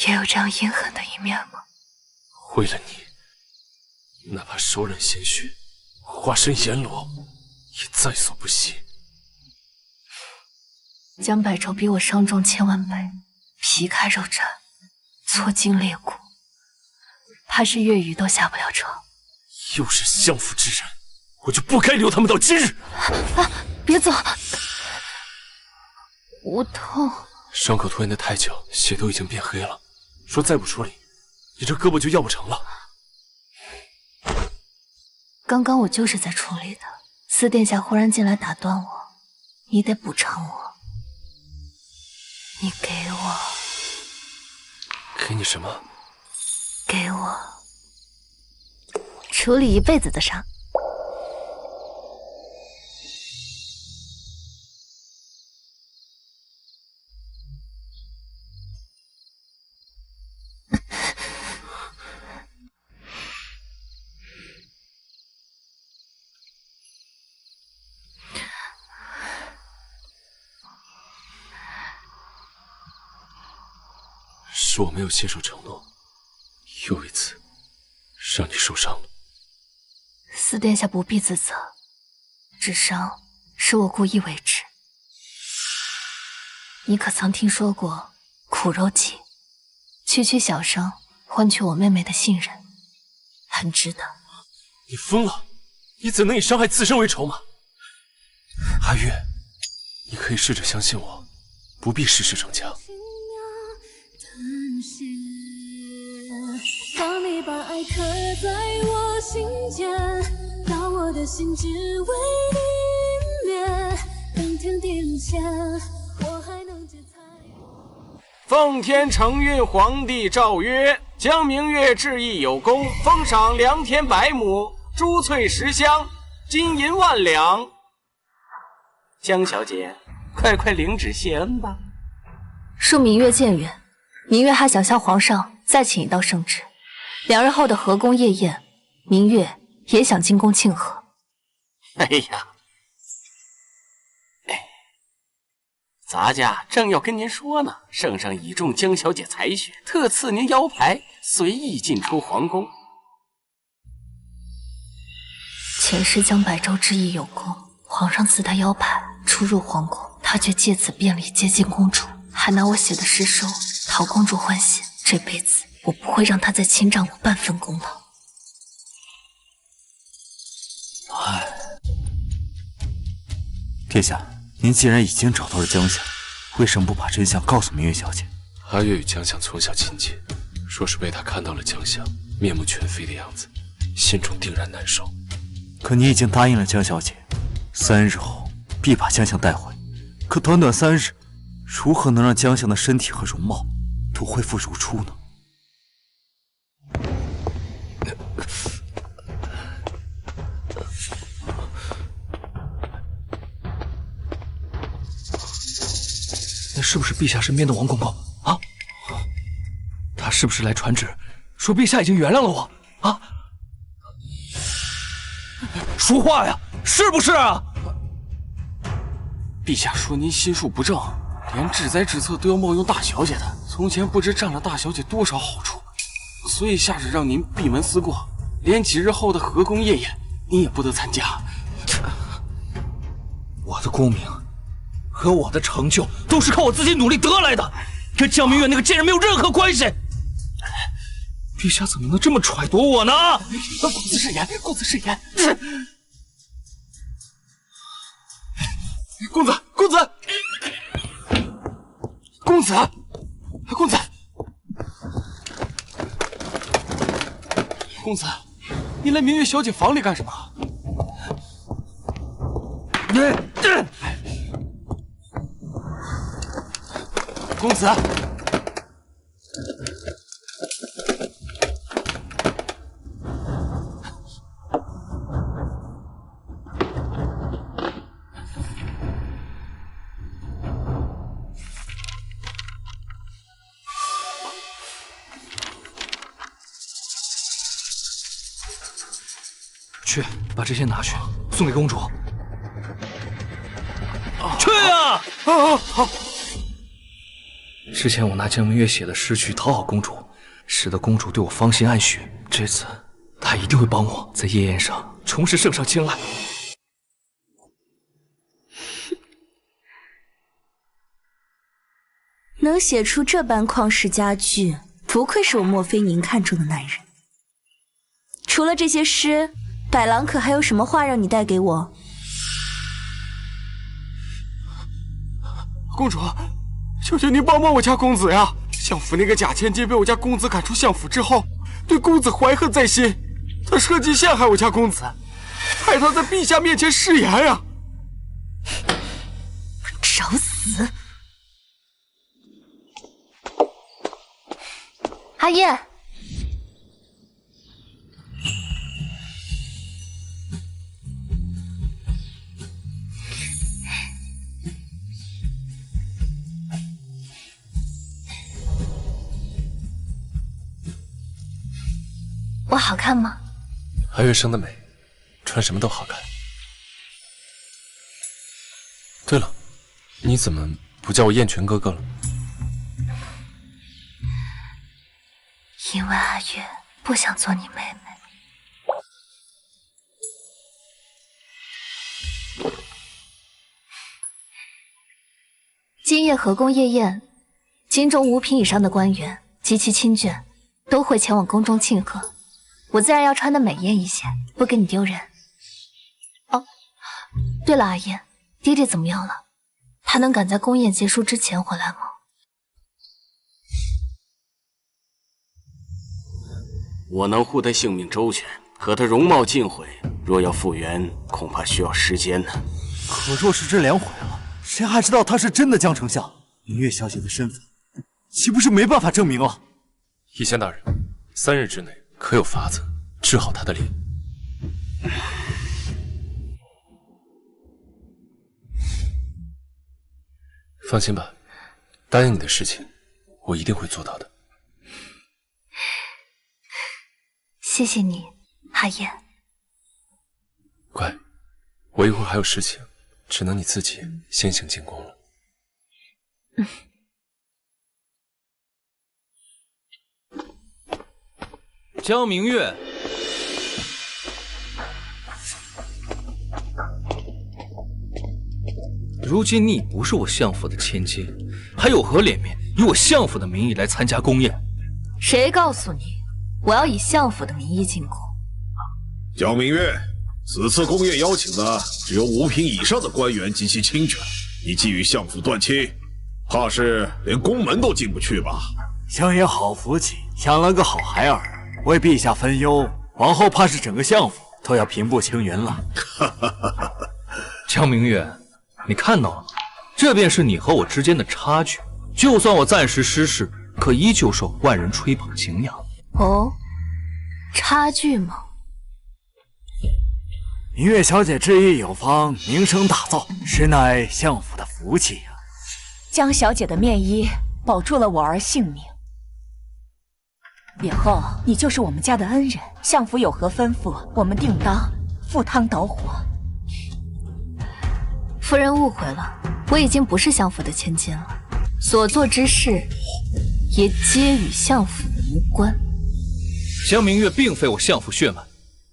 也有这样阴狠的一面吗？为了你，哪怕手染鲜血，化身阎罗，也在所不惜。江百愁比我伤重1000万倍，皮开肉绽，挫筋裂骨，怕是月余都下不了床。又是相府之人，我就不该留他们到今日。别走，我痛。伤口拖延的太久，血都已经变黑了。说再不处理，你这胳膊就要不成了。刚刚我就是在处理的，四殿下忽然进来打断我，你得补偿我。你给我。给你什么？给我处理一辈子的伤。是我没有信守承诺，又一次让你受伤了。四殿下不必自责，这伤是我故意为之。你可曾听说过苦肉计？区区小伤，换取我妹妹的信任，很值得。你疯了！你怎能以伤害自身为筹码？阿月，你可以试着相信我，不必事事逞强。让你把爱刻在我心间，让我的心只为你面。当天地沦陷，我还能劫财。奉天承运皇帝诏曰：将明月致意有功，封赏良田100亩，珠翠10箱，金银1万两。江小姐，快快领旨谢恩吧。恕明月僭越，明月还想向皇上再请一道圣旨。2日后的河宫夜宴，明月也想进宫庆贺。哎呀，咱家正要跟您说呢，圣上倚重江小姐才学，特赐您腰牌，随意进出皇宫。前世江百州之意有功，皇上赐他腰牌，出入皇宫，他却借此便利接近公主，还拿我写的诗书讨公主欢心。这辈子我不会让他再侵占我半分功劳。殿下，您既然已经找到了江夏，为什么不把真相告诉明月小姐？阿月与江夏从小亲近，若是被他看到了江夏面目全非的样子，心中定然难受。可你已经答应了江小姐，3日后必把江夏带回。可短短3日，如何能让江夏的身体和容貌都恢复如初呢？那是不是陛下身边的王公公啊？他是不是来传旨，说陛下已经原谅了我啊？说话呀，是不是啊？陛下说您心术不正，连治灾治策都要冒用大小姐的，从前不知占了大小姐多少好处，所以下旨让您闭门思过，连几日后的河宫夜宴，您也不得参加。的功名和我的成就都是靠我自己努力得来的，跟江明月那个贱人没有任何关系。陛下怎么能这么揣度我呢？公子慎言，公子慎言。公子，公子，公子，公子，公子，你来明月小姐房里干什么？公子，去把这些拿去送给公主。去啊！好。之前我拿江明月写的诗去讨好公主，使得公主对我芳心暗许。这次她一定会帮我在夜宴上重拾圣上青睐。能写出这般旷世佳句，不愧是我莫非您看中的男人。除了这些诗，百郎可还有什么话让你带给我？公主，求求您帮帮我家公子呀！相府那个假千金被我家公子赶出相府之后，对公子怀恨在心，他设计陷害我家公子，害他在陛下面前失言呀！找死！阿燕，我好看吗？韩月生的美，穿什么都好看。对了，你怎么不叫我燕泉哥哥了？因为阿月不想做你妹妹。今夜河宫夜宴，京中5品以上的官员及其亲眷都会前往宫中庆贺，我自然要穿得美艳一些，不给你丢人。哦，对了，阿燕，爹爹怎么样了？他能赶在宫宴结束之前回来吗？我能护他性命周全，可他容貌尽毁，若要复原，恐怕需要时间呢。可若是这两毁了，谁还知道他是真的江丞相？明月小姐的身份，岂不是没办法证明了？医仙大人，3日之内可有法子治好他的脸？放心吧，答应你的事情，我一定会做到的。谢谢你，阿燕。乖，我一会儿还有事情，只能你自己先行进宫了。江明月，如今你已不是我相府的千金，还有何脸面以我相府的名义来参加宫宴？谁告诉你我要以相府的名义进宫？江明月，此次宫宴邀请的只有5品以上的官员及其亲眷，你既与相府断亲，怕是连宫门都进不去吧？香爷好福气，养了个好孩儿。为陛下分忧，往后怕是整个相府都要平步青云了。江明月，你看到了吗？这便是你和我之间的差距。就算我暂时失势，可依旧受万人吹捧敬仰。哦，差距吗？明月小姐志意有方，名声大噪，实乃相府的福气呀。江小姐的面衣保住了我儿性命。以后你就是我们家的恩人，相府有何吩咐，我们定当赴汤蹈火。夫人误会了，我已经不是相府的千金了，所做之事也皆与相府无关。江明月并非我相府血脉，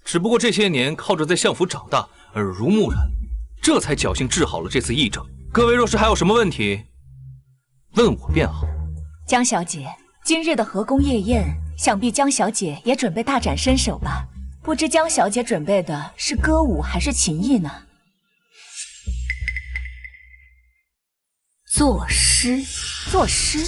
只不过这些年靠着在相府长大，耳濡目染，这才侥幸治好了这次疫症。各位若是还有什么问题，问我便好。江小姐，今日的河宫夜宴，想必江小姐也准备大展身手吧？不知江小姐准备的是歌舞还是琴艺呢？作诗，作诗，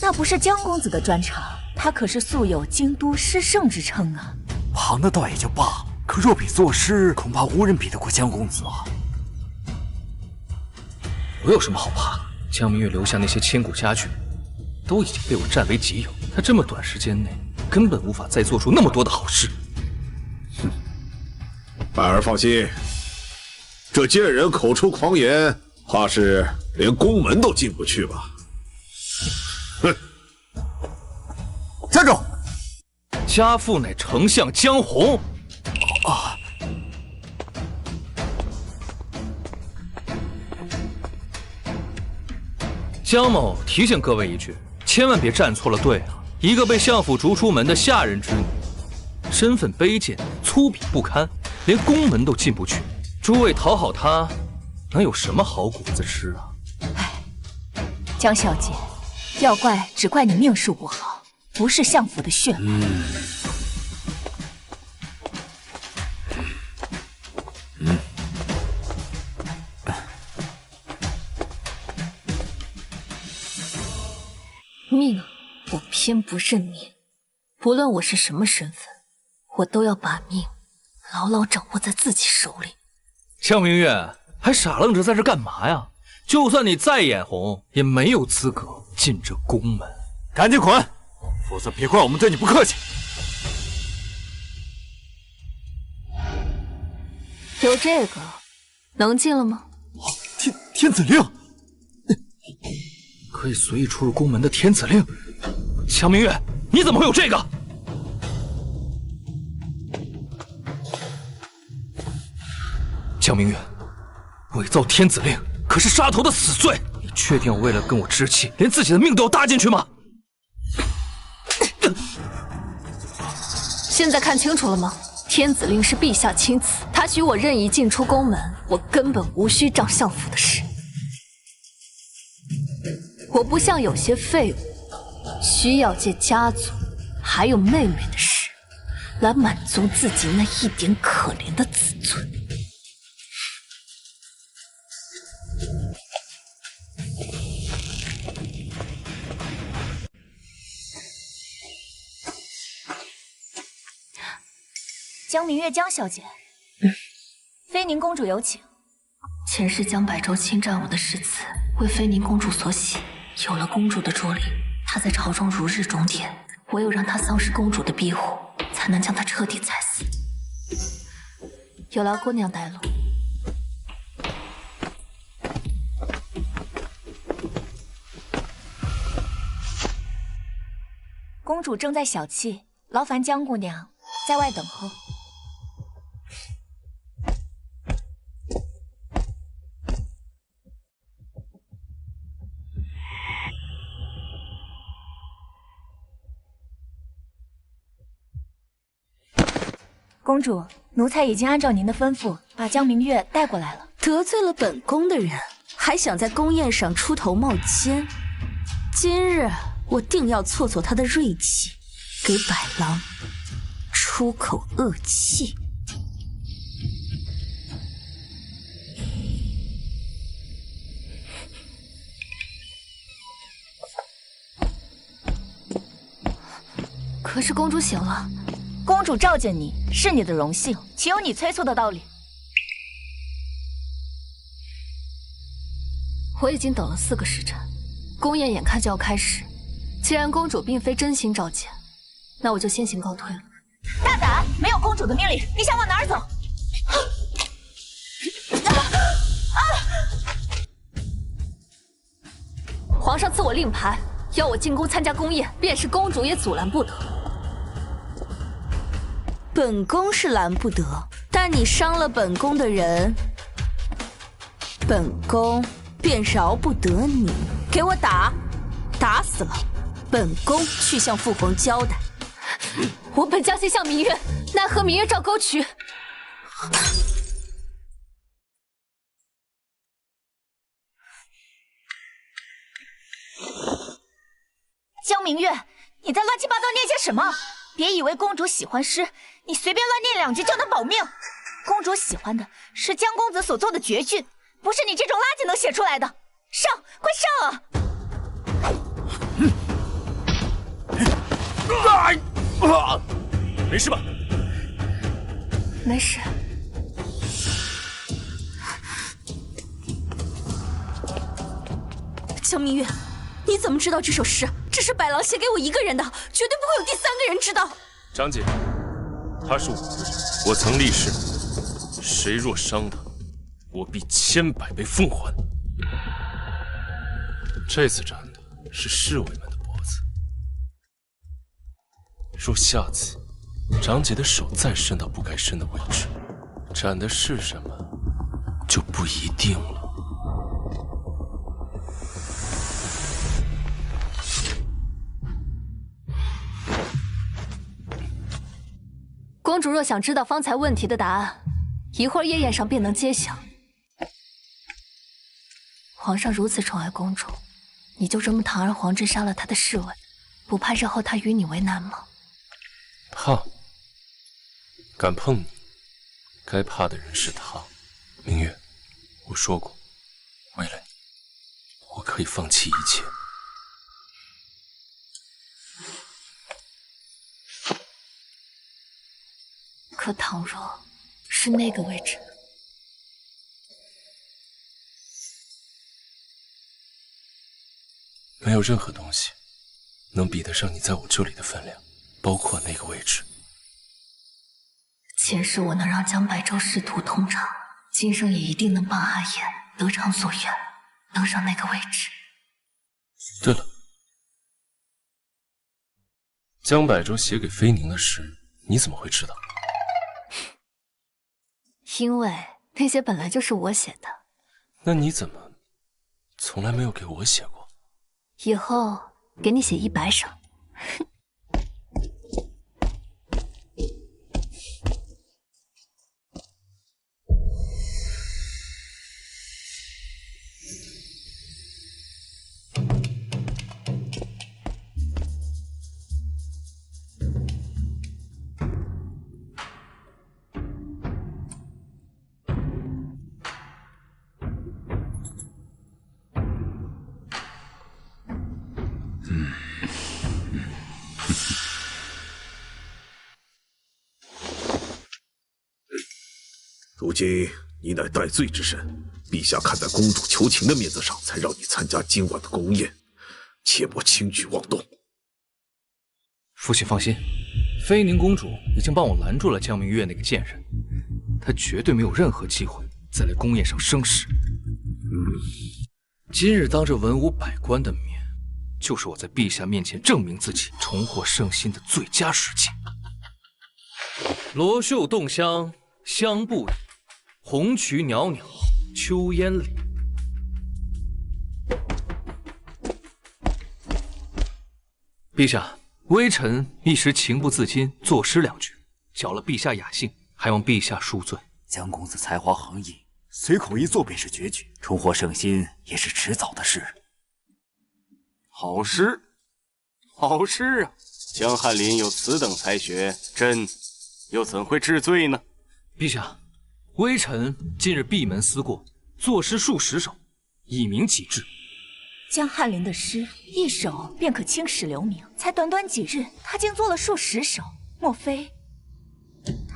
那不是江公子的专长，他可是素有京都诗圣之称啊。旁的倒也就罢了，可若比作诗，恐怕无人比得过江公子啊。我有什么好怕的？江明月留下那些千古佳句，都已经被我占为己有。他这么短时间内，根本无法再做出那么多的好事。哼，百儿放心，这贱人口出狂言，怕是连宫门都进不去吧？哼！站住！家父乃丞相江红。啊！江某提醒各位一句，千万别站错了队啊！一个被相府逐出门的下人之女，身份卑贱，粗鄙不堪，连宫门都进不去。诸位讨好她，能有什么好果子吃啊？唉，江小姐，要怪只怪你命数不好，不是相府的血脉。命，我偏不认命。不论我是什么身份，我都要把命牢牢掌握在自己手里。江明月，还傻愣着在这干嘛呀？就算你再眼红，也没有资格进这宫门。赶紧滚，否则别怪我们对你不客气。有这个，能进了吗？天子令。可以随意出入宫门的天子令，江明月，你怎么会有这个？江明月，伪造天子令可是杀头的死罪，你确定要为了跟我置气，连自己的命都要搭进去吗？现在看清楚了吗？天子令是陛下亲赐，他许我任意进出宫门，我根本无需仗相府的事。我不像有些废物，需要借家族还有妹妹的事来满足自己那一点可怜的自尊。江明月，江小姐，妃宁公主有请。前世江百州侵占我的诗词，为妃宁公主所写。有了公主的助力，她在朝中如日中天。唯有让她丧失公主的庇护，才能将她彻底踩死。有劳姑娘带路。公主正在小憩，劳烦江姑娘在外等候。公主，奴才已经按照您的吩咐，把江明月带过来了。得罪了本宫的人，还想在宫宴上出头冒尖，今日我定要挫挫他的锐气，给百郎出口恶气。可是公主醒了。公主召见你是你的荣幸，岂有你催促的道理？我已经等了4个时辰，宫宴眼看就要开始。既然公主并非真心召见，那我就先行告退了。大胆！没有公主的命令，你想往哪儿走？皇上赐我令牌，要我进宫参加宫宴，便是公主也阻拦不得。本宫是拦不得，但你伤了本宫的人，本宫便饶不得你。给我打，打死了，本宫去向父皇交代。我本将心向明月，奈何明月照沟渠。江明月，你在乱七八糟念些什么？别以为公主喜欢诗，你随便乱念两句就能保命。公主喜欢的是江公子所做的绝句，不是你这种垃圾能写出来的。上，快上啊！没事吧？没事。江明月，你怎么知道这首诗？这是百郎写给我一个人的，绝对不会有第三个人知道。张姐，他是我的人，我曾立誓，谁若伤他，我必千百倍奉还。这次斩的是侍卫们的脖子，若下次张姐的手再伸到不该伸的位置，斩的是什么就不一定了。公主若想知道方才问题的答案，一会儿夜宴上便能揭晓。皇上如此宠爱公主，你就这么堂而皇之杀了他的侍卫，不怕日后他与你为难吗？怕？敢碰你，该怕的人是他。明月，我说过，为了你，我可以放弃一切。可倘若是那个位置，没有任何东西能比得上你在我这里的分量，包括那个位置。前世我能让江白州仕途通畅，今生也一定能帮阿言得偿所愿，登上那个位置。对了，江百州写给飞宁的诗，你怎么会知道？因为那些本来就是我写的。那你怎么从来没有给我写过？以后给你写100首。如今你乃戴罪之身，陛下看在公主求情的面子上，才让你参加今晚的宫宴，切莫轻举妄动。父亲放心，飞宁公主已经帮我拦住了江明月那个贱人，她绝对没有任何机会再来宫宴上生事。今日当着文武百官的面，就是我在陛下面前证明自己、重获圣心的最佳时机。罗袖动香，香不已；红蕖袅袅，秋烟里。陛下，微臣一时情不自禁作诗2句，搅了陛下雅兴，还望陛下恕罪。江公子才华横溢，随口一作便是绝句，重获圣心也是迟早的事。好诗，好诗啊！江翰林有此等才学，朕又怎会治罪呢？陛下，微臣近日闭门思过，作诗数10首，以明己志。江翰林的诗1首便可青史留名，才短短几日，他竟做了数10首，莫非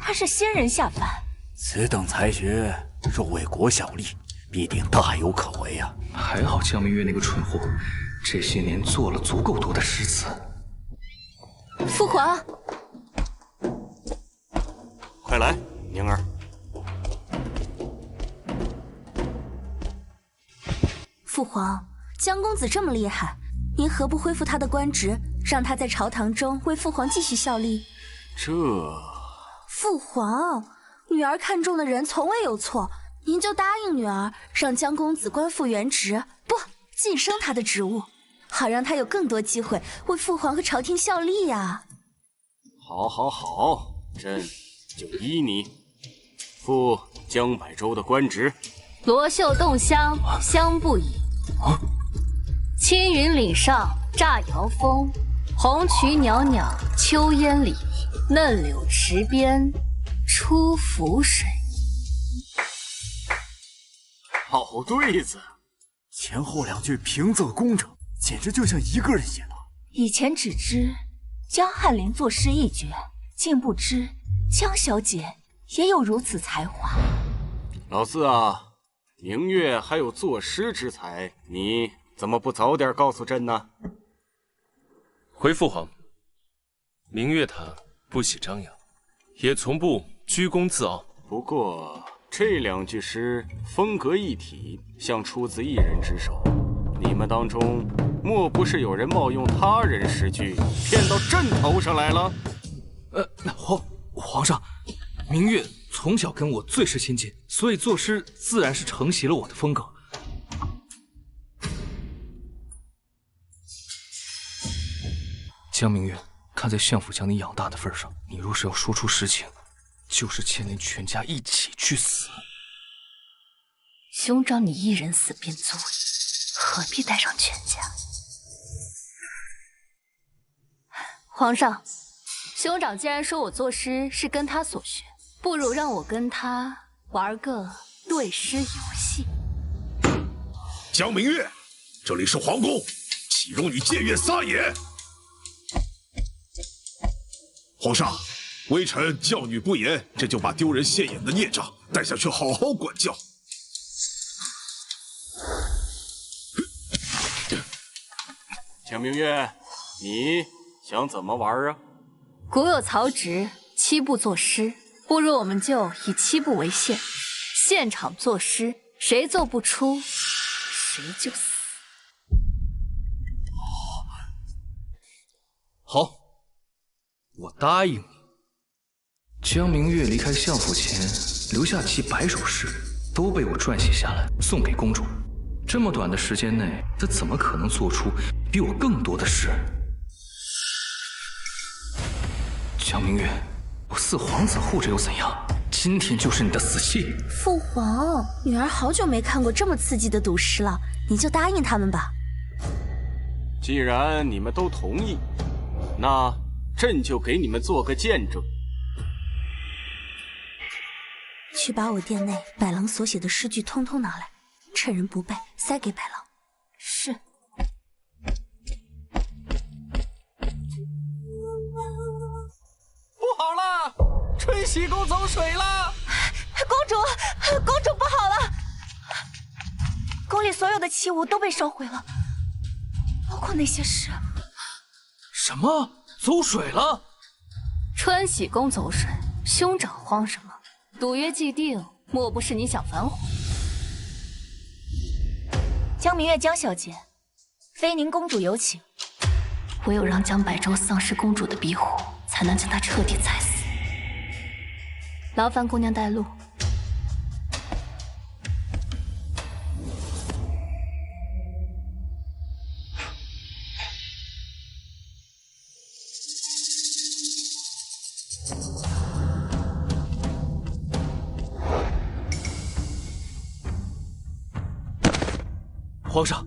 他是仙人下凡？此等才学，若为国效力，必定大有可为啊！还好江明月那个蠢货，这些年做了足够多的诗词。父皇，快来，宁儿。父皇，江公子这么厉害，您何不恢复他的官职，让他在朝堂中为父皇继续效力？这……父皇，女儿看中的人从未有错，您就答应女儿，让江公子官复原职，不，晋升他的职务，好让他有更多机会为父皇和朝廷效力呀。好，好，好，朕就依你，复江百州的官职。罗袖动香，香不已；青云岭上，乍摇风，红蕖袅袅秋烟里，嫩柳池边出浮水。好对子，前后两句平仄工整，简直就像一个人写的。以前只知江汉林作诗一绝，竟不知江小姐也有如此才华。老四啊，明月还有作诗之才，你怎么不早点告诉朕呢？回父皇，明月她不喜张扬，也从不居功自傲。不过这两句诗风格一体，像出自一人之手。你们当中莫不是有人冒用他人诗句，骗到朕头上来了？皇上，明月从小跟我最是亲近，所以作诗自然是承袭了我的风格。江明月，看在相府将你养大的份上，你若是要说出实情，就是牵连全家一起去死。兄长你一人死便足矣，何必带上全家？皇上，兄长既然说我作诗是跟他所学，不如让我跟他玩个对诗游戏。江明月，这里是皇宫，岂容你僭越撒野！皇上，微臣教女不严，这就把丢人现眼的孽障带下去，好好管教。江明月，你想怎么玩啊？古有曹植7步作诗，不如我们就以7步为限，现场作诗，谁做不出，谁就死。好，我答应你。江明月离开相府前留下几百首诗，都被我撰写下来，送给公主。这么短的时间内，她怎么可能做出比我更多的诗？江明月，我四皇子护着又怎样？今天就是你的死期！父皇，女儿好久没看过这么刺激的赌诗了，你就答应他们吧。既然你们都同意，那朕就给你们做个见证。去把我殿内百郎所写的诗句通通拿来，趁人不备塞给百郎。是。不好了，春喜宫走水了！公主不好了！宫里所有的器物都被烧毁了，包括那些诗。什么？走水了？春喜宫走水，兄长慌什么？赌约既定，莫不是你想反悔？江明月，江小姐，妃宁公主有请。唯有让江百州丧失公主的庇护，才能将她彻底踩死。劳烦姑娘带路。皇上，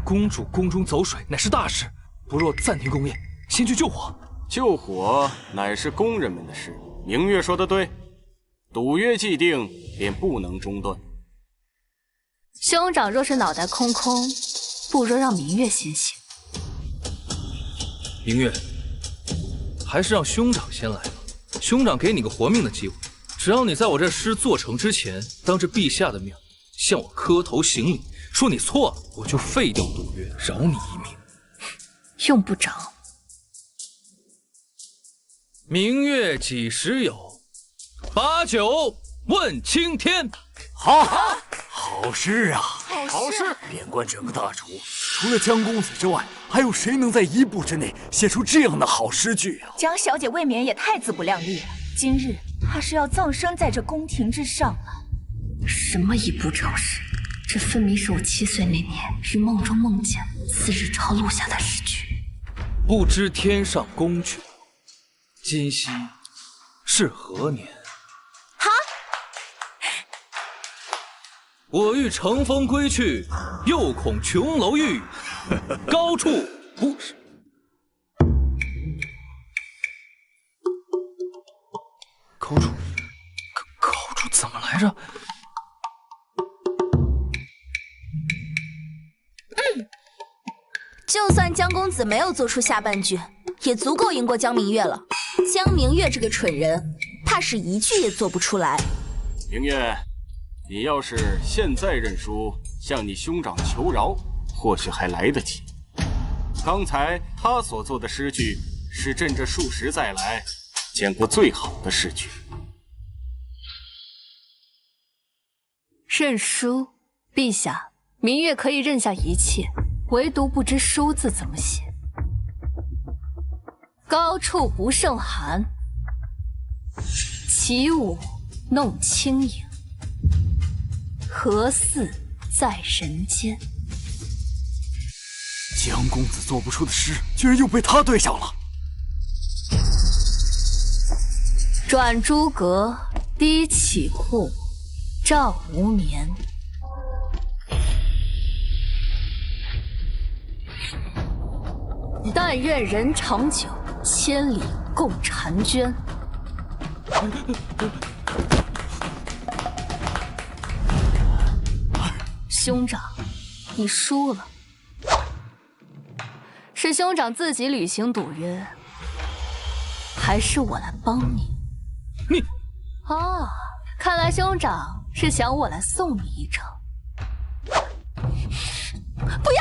公主宫中走水乃是大事，不若暂停宫宴，先去救火。救火乃是宫人们的事。明月说的对，赌约既定，便不能中断。兄长若是脑袋空空，不如让明月先行。明月，还是让兄长先来吧。兄长给你个活命的机会，只要你在我这诗做成之前，当着陛下的面向我磕头行礼，说你错了，我就废掉赌约，饶你一命。用不着。明月几时有？把酒问青天。好诗啊！好诗！遍观整个大楚，除了江公子之外，还有谁能在1步之内写出这样的好诗句啊？江小姐未免也太自不量力了，今日怕是要葬身在这宫廷之上了。什么一步超诗？这分明是我7岁那年于梦中梦见，次日抄录下的诗句。不知天上宫阙，今夕是何年？好，我欲乘风归去，又恐琼楼玉，高处不是。高主，高主怎么来着？就算江公子没有做出下半句，也足够赢过江明月了。江明月这个蠢人，怕是一句也做不出来。明月，你要是现在认输，向你兄长求饶，或许还来得及。刚才他所做的诗句，是朕这数十载来见过最好的诗句。认输，陛下，明月可以认下一切，唯独不知输字怎么写。高处不胜寒，起舞弄清影，何似在人间？江公子做不出的诗，居然又被他对上了。转朱阁，低绮户，照无眠。但愿人长久，千里共婵娟。兄长，你输了。是兄长自己履行赌约，还是我来帮你？你……哦，看来兄长是想我来送你一程。不要！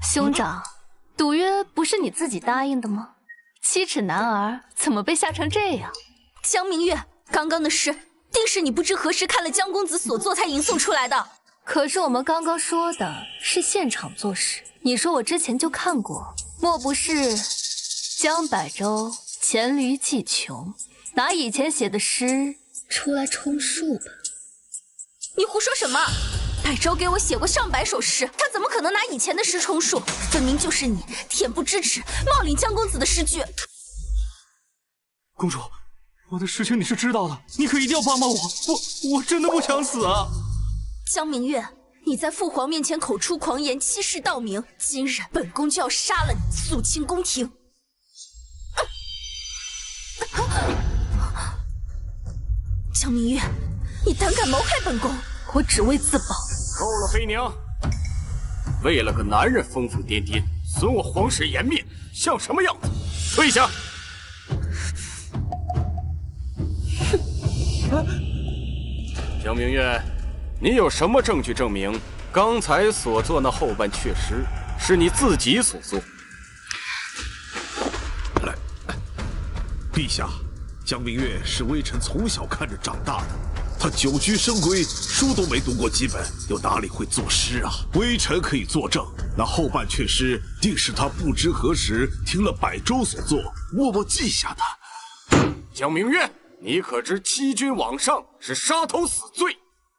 兄长，赌约不是你自己答应的吗？七尺男儿怎么被吓成这样？江明月，刚刚的诗定是你不知何时看了江公子所作才吟诵出来的。可是我们刚刚说的是现场作诗，你说我之前就看过，莫不是江百州黔驴技穷，拿以前写的诗出来充数吧？你胡说什么？百州给我写过上百首诗，他怎么可能拿以前的诗充数？分明就是你恬不知耻，冒领江公子的诗句。公主，我的事情你是知道的，你可一定要帮帮我，我真的不想死啊！江明月，你在父皇面前口出狂言，欺世盗名，今日本宫就要杀了你，肃清宫廷。江明月，你胆敢谋害本宫，我只为自保。够了，妃娘！为了个男人疯疯癫癫，损我皇室颜面，像什么样子？退下！江明月，你有什么证据证明刚才所做那后半阙诗是你自己所作？来，陛下，江明月是微臣从小看着长大的，他久居深闺，书都没读过几本，又哪里会作诗啊？微臣可以作证，那后半阙诗定是他不知何时听了百州所作，默默记下的。江明月，你可知欺君罔上是杀头死罪？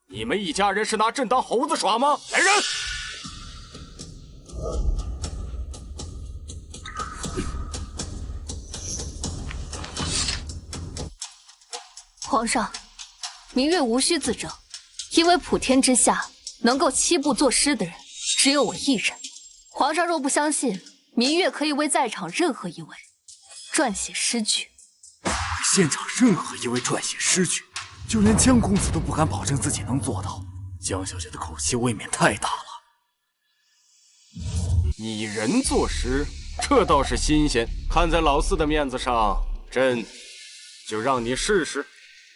你们一家人是拿朕当猴子耍吗？来人！皇上，明月无需自证，因为普天之下能够七步作诗的人只有我一人。皇上若不相信，明月可以为在场任何一位撰写诗句。现场任何一位撰写诗句，就连江公子都不敢保证自己能做到。江小姐的口气未免太大了。拟人作诗，这倒是新鲜。看在老四的面子上，朕就让你试试。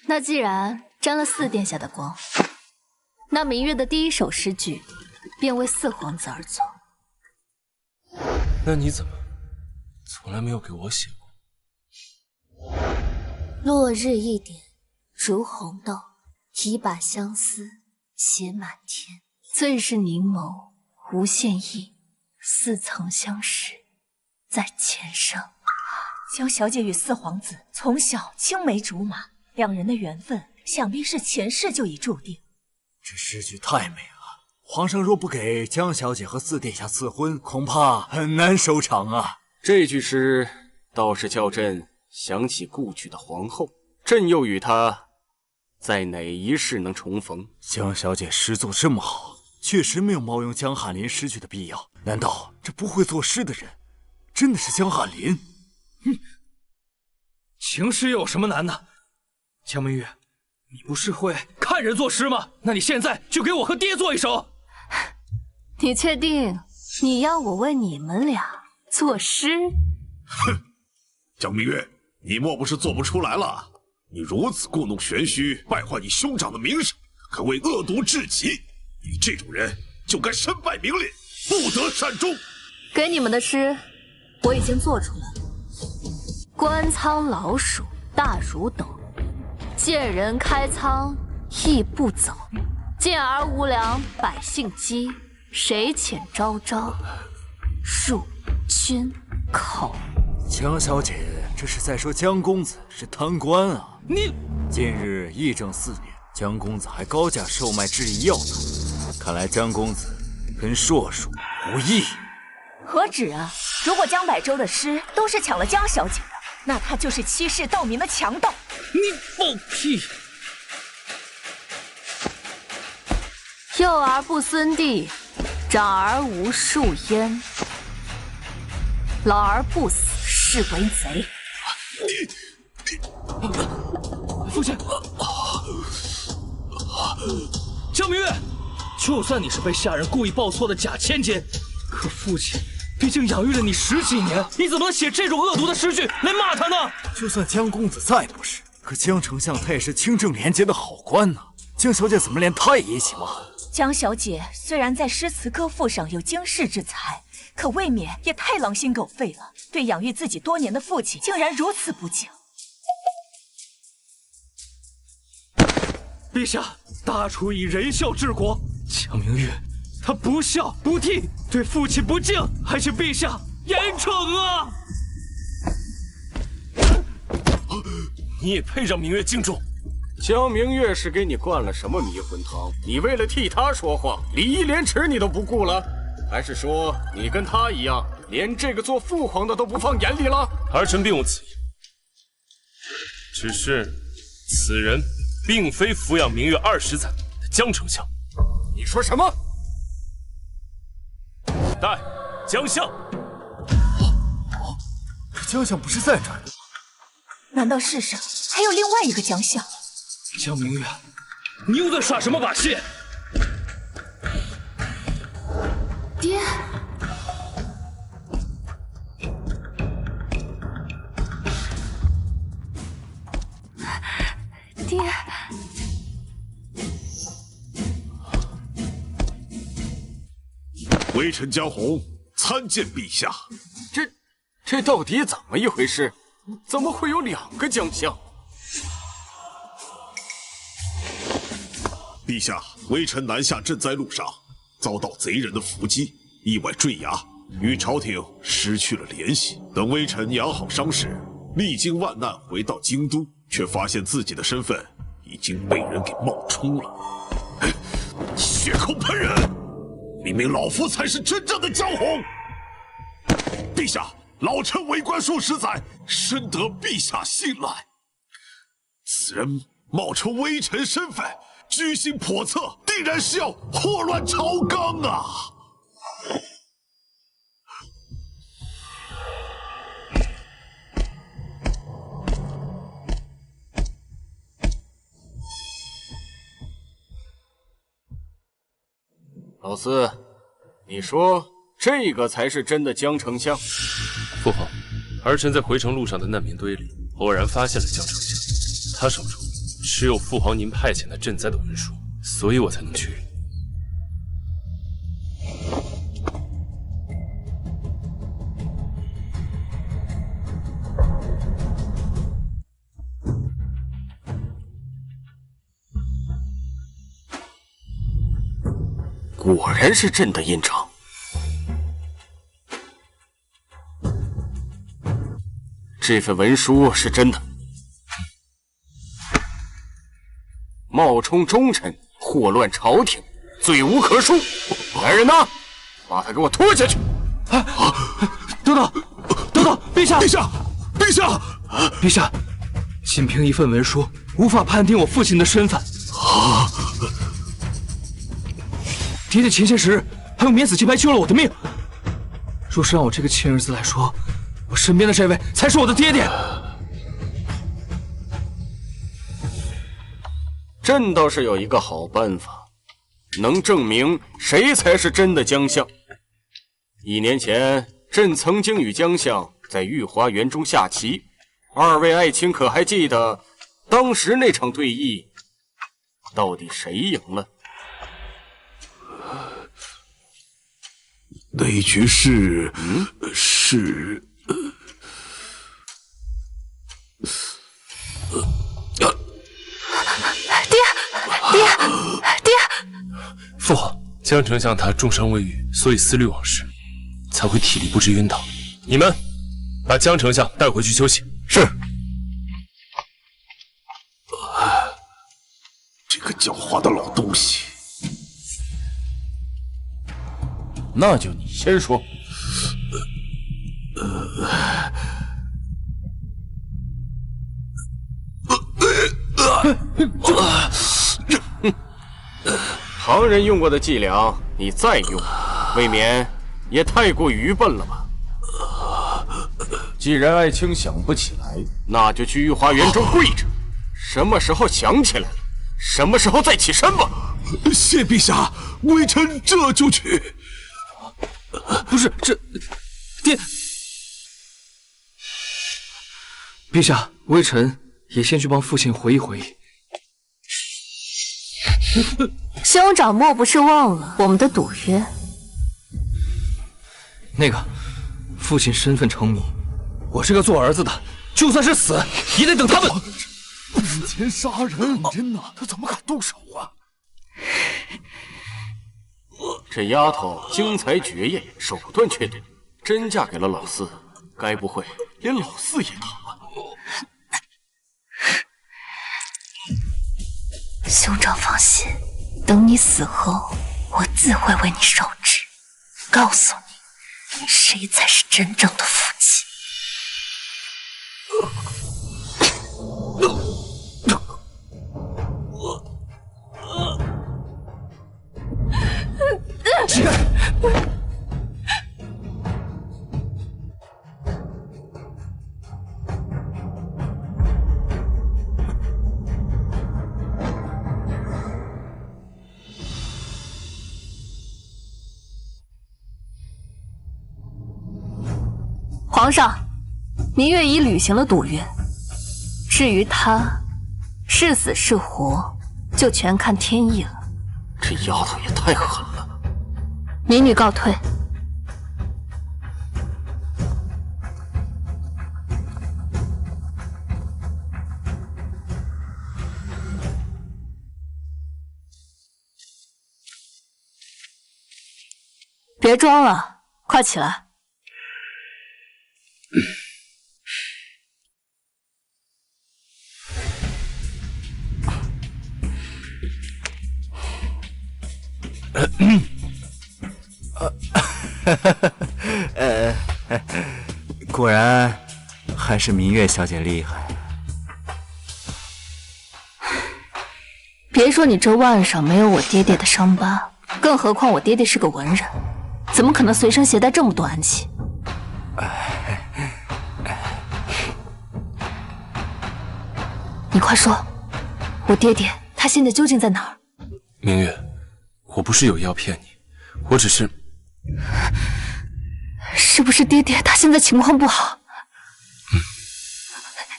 那既然沾了四殿下的光，那明月的第一首诗句便为四皇子而作。那你怎么从来没有给我写过？落日一点如红豆，一把相思写满天。最是凝眸无限意，似曾相识在前生。江小姐与四皇子从小青梅竹马，两人的缘分想必是前世就已注定。这诗句太美了，皇上若不给江小姐和四殿下赐婚，恐怕很难收场啊。这句诗倒是叫朕想起故去的皇后，朕又与他在哪一世能重逢？江小姐诗作这么好，确实没有冒用江汉林诗句的必要。难道这不会作诗的人，真的是江汉林？情诗有什么难的？江明月，你不是会看人作诗吗？那你现在就给我和爹作一首。你确定你要我为你们俩作诗？哼，江明月，你莫不是做不出来了？你如此故弄玄虚，败坏你兄长的名声，可谓恶毒至极。你这种人就该身败名裂，不得善终。给你们的诗，我已经做出来了。官仓老鼠大如斗，见人开仓亦不走。见而无粮，百姓饥，谁遣昭昭入君口？江小姐，这是在说江公子是贪官啊！你近日议政4年，江公子还高价售卖制医药呢，看来江公子跟硕鼠无异。何止啊！如果江百州的诗都是抢了江小姐的，那他就是欺世盗名的强盗。你放屁！幼而不孙弟，长而无庶焉，老而不死，是为贼。父亲，江明月，就算你是被下人故意报错的假千金，可父亲毕竟养育了你10几年，你怎么能写这种恶毒的诗句来骂他呢？就算江公子再不是，可江丞相他也是清正廉洁的好官呢，江小姐怎么连他也一起骂？江小姐虽然在诗词歌赋上有经世之才，可未免也太狼心狗肺了，对养育自己多年的父亲竟然如此不敬。陛下，大楚以仁孝治国，江明月他不孝不悌，对父亲不敬，还请陛下严惩啊！你也配让明月敬重？江明月是给你灌了什么迷魂汤？你为了替他说话，礼义廉耻你都不顾了？还是说你跟他一样，连这个做父皇的都不放眼里了？儿臣并无此意，只是此人并非抚养明月20载的江丞相。你说什么？带江相。可江相不是在这儿？难道世上还有另外一个江相？江明月，你又在耍什么把戏？爹，爹，微臣江红参见陛下。这到底怎么一回事？怎么会有2个江相？陛下，微臣南下赈灾路上，遭到贼人的伏击，意外坠崖，与朝廷失去了联系。等微臣养好伤势，历经万难回到京都，却发现自己的身份已经被人给冒充了。血口喷人！明明老夫才是真正的江红。陛下，老臣为官数10载，深得陛下信赖。此人冒充微臣身份，居心叵测，定然是要祸乱朝纲啊！老四，你说这个才是真的江丞相？父皇，儿臣在回城路上的难民堆里偶然发现了江丞相，他手中持有父皇您派遣的赈灾的文书，所以我才能确认。果然是朕的印章。这份文书是真的。冒充忠臣，祸乱朝廷，罪无可恕。来人呐，把他给我拖下去！等等，陛下，陛下，陛下，陛下，仅凭一份文书，无法判定我父亲的身份。爹爹前些时日还用免死金牌救了我的命。若是让我这个亲儿子来说，我身边的这位才是我的爹爹。朕倒是有一个好办法，能证明谁才是真的江相。1年前，朕曾经与江相在御花园中下棋，2位爱卿可还记得当时那场对弈，到底谁赢了？那一局是爹！父皇，江丞相他重伤未愈，所以思虑往事，才会体力不支晕倒。你们把江丞相带回去休息。是。这个狡猾的老东西。那就你先说。旁人用过的伎俩，你再用，未免也太过愚笨了吧？既然爱卿想不起来，那就去御花园中跪着。什么时候想起来了，什么时候再起身吧。谢陛下，微臣这就去。不是这，爹，陛下，微臣也先去帮父亲回忆回忆。兄长莫不是忘了我们的赌约？那个，父亲身份成谜，我这个做儿子的，就算是死，也得等他们。以前杀人，真的，他怎么敢动手啊？这丫头精彩绝艳，手段却多，真嫁给了老四，该不会连老四也打吧？兄长放心，等你死后，我自会为你烧纸，告诉你，谁才是真正的父亲。起开！皇上，明月已履行了赌约，至于他是死是活，就全看天意了。这丫头也太狠了！民女告退。别装了，快起来！果然还是明月小姐厉害。别说你这腕上没有我爹爹的伤疤，更何况我爹爹是个文人，怎么可能随身携带这么多暗器？你快说，我爹爹他现在究竟在哪儿？明月，我不是有意要骗你，我只是……是不是爹爹他现在情况不好？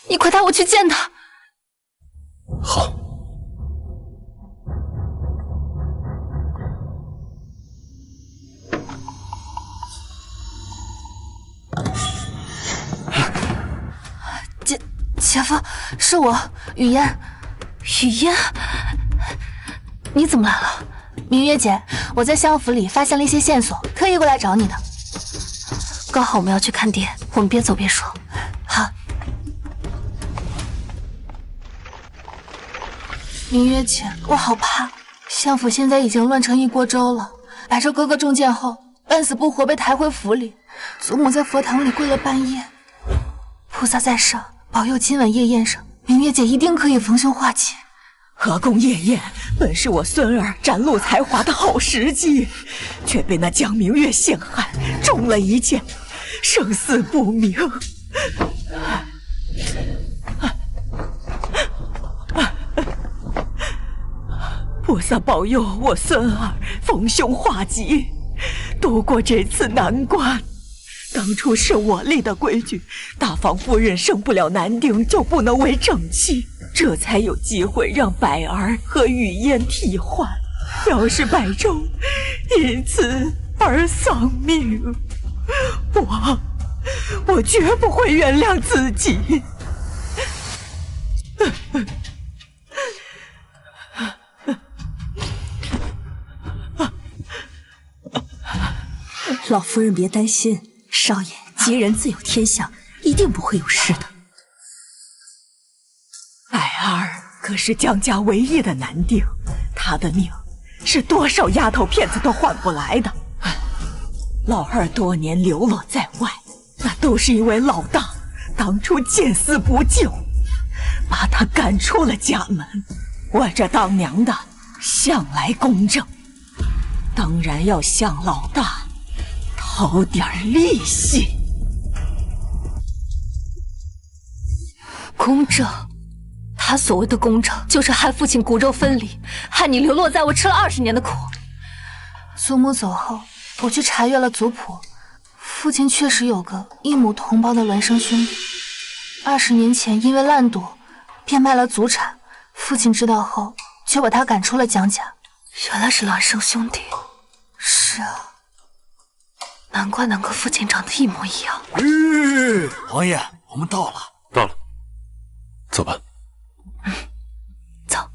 你快带我去见他。好。姐夫，是我，雨嫣。雨嫣，你怎么来了？明月姐，我在相府里发现了一些线索，特意过来找你的。刚好我们要去看爹，我们边走边说。好。明月姐，我好怕，相府现在已经乱成一锅粥了。百寿哥哥中箭后，半死不活被抬回府里，祖母在佛堂里跪了半夜。菩萨在上，保佑今晚夜宴上明月姐一定可以逢凶化吉。河宫夜宴本是我孙儿展露才华的好时机，却被那江明月陷害，中了一箭，生死不明。菩萨保佑我孙儿逢凶化吉，度过这次难关。当初是我立的规矩，大房夫人生不了男丁就不能为正妻，这才有机会让百儿和雨嫣替换。要是百州因此而丧命，我绝不会原谅自己。老夫人别担心，少爷吉人自有天相，一定不会有事的。百儿可是江家唯一的男丁，他的命是多少丫头片子都换不来的。老二多年流落在外，那都是因为老大当初见死不救，把他赶出了家门。我这当娘的向来公正，当然要向老大讨点利息。公正？他所谓的公正，就是害父亲骨肉分离，害你流落在我吃了20年的苦。祖母走后，我去查阅了族谱，父亲确实有个异母同胞的孪生兄弟，20年前因为滥赌变卖了祖产，父亲知道后就把他赶出了江家。原来是孪生兄弟。是啊，难怪能跟父亲长得一模一样。王爷，我们到了。到了，走吧。走。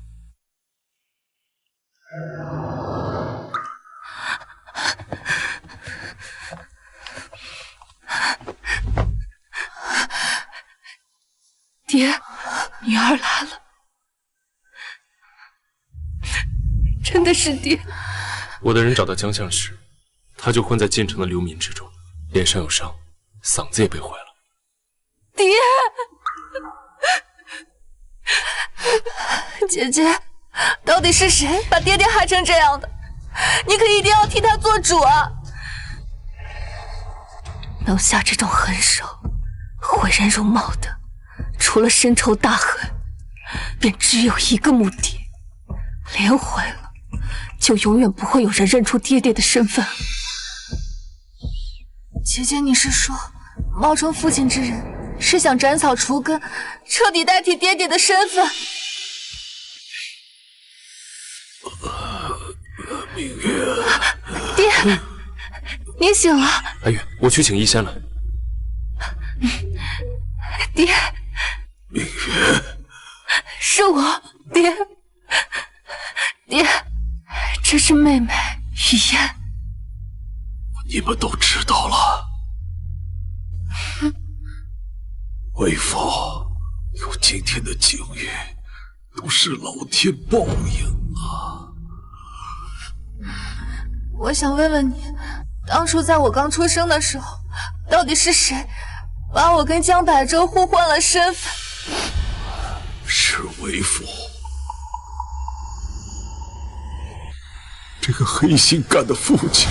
爹，女儿来了。真的是爹。我的人找到江相时，他就混在进城的流民之中，脸上有伤，嗓子也被毁了。爹，姐姐，到底是谁把爹爹害成这样的？你可一定要替他做主啊！能下这种狠手，毁人容貌的，除了深仇大恨，便只有一个目的：脸毁了，就永远不会有人认出爹爹的身份。姐姐，你是说冒充父亲之人是想斩草除根，彻底代替爹爹的身份？明月，爹，你醒了。哀月，我去请医仙来。爹，明月，是我，爹，爹，这是妹妹雨嫣。你们都知道了。为父有今天的境遇，都是老天报应啊！我想问问你，当初在我刚出生的时候，到底是谁把我跟江百州互换了身份？是为父，这个黑心干的父亲。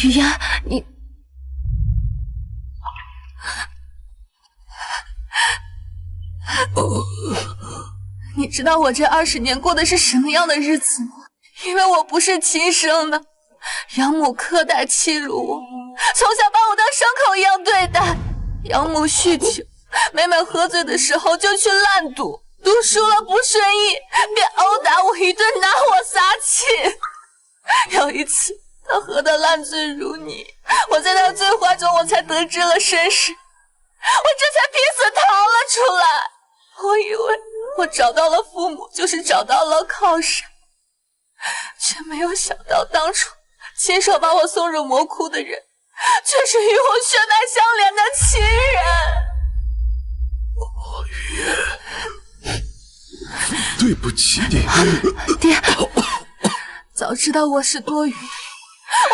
雨嫣，你你知道我这20年过的是什么样的日子吗？因为我不是亲生的，养母苛待欺辱我，从小把我当牲口一样对待。养母酗酒，每每喝醉的时候就去烂赌，赌输了不顺意，便殴打我一顿，拿我撒气。有一次他喝得烂醉如泥，我在他醉话中我才得知了身世，我这才拼死逃了出来。我以为我找到了父母，就是找到了靠山，却没有想到当初亲手把我送入魔窟的人，却是与我血脉相连的亲人。雨嫣，对不起你。爹，早知道我是多余的，我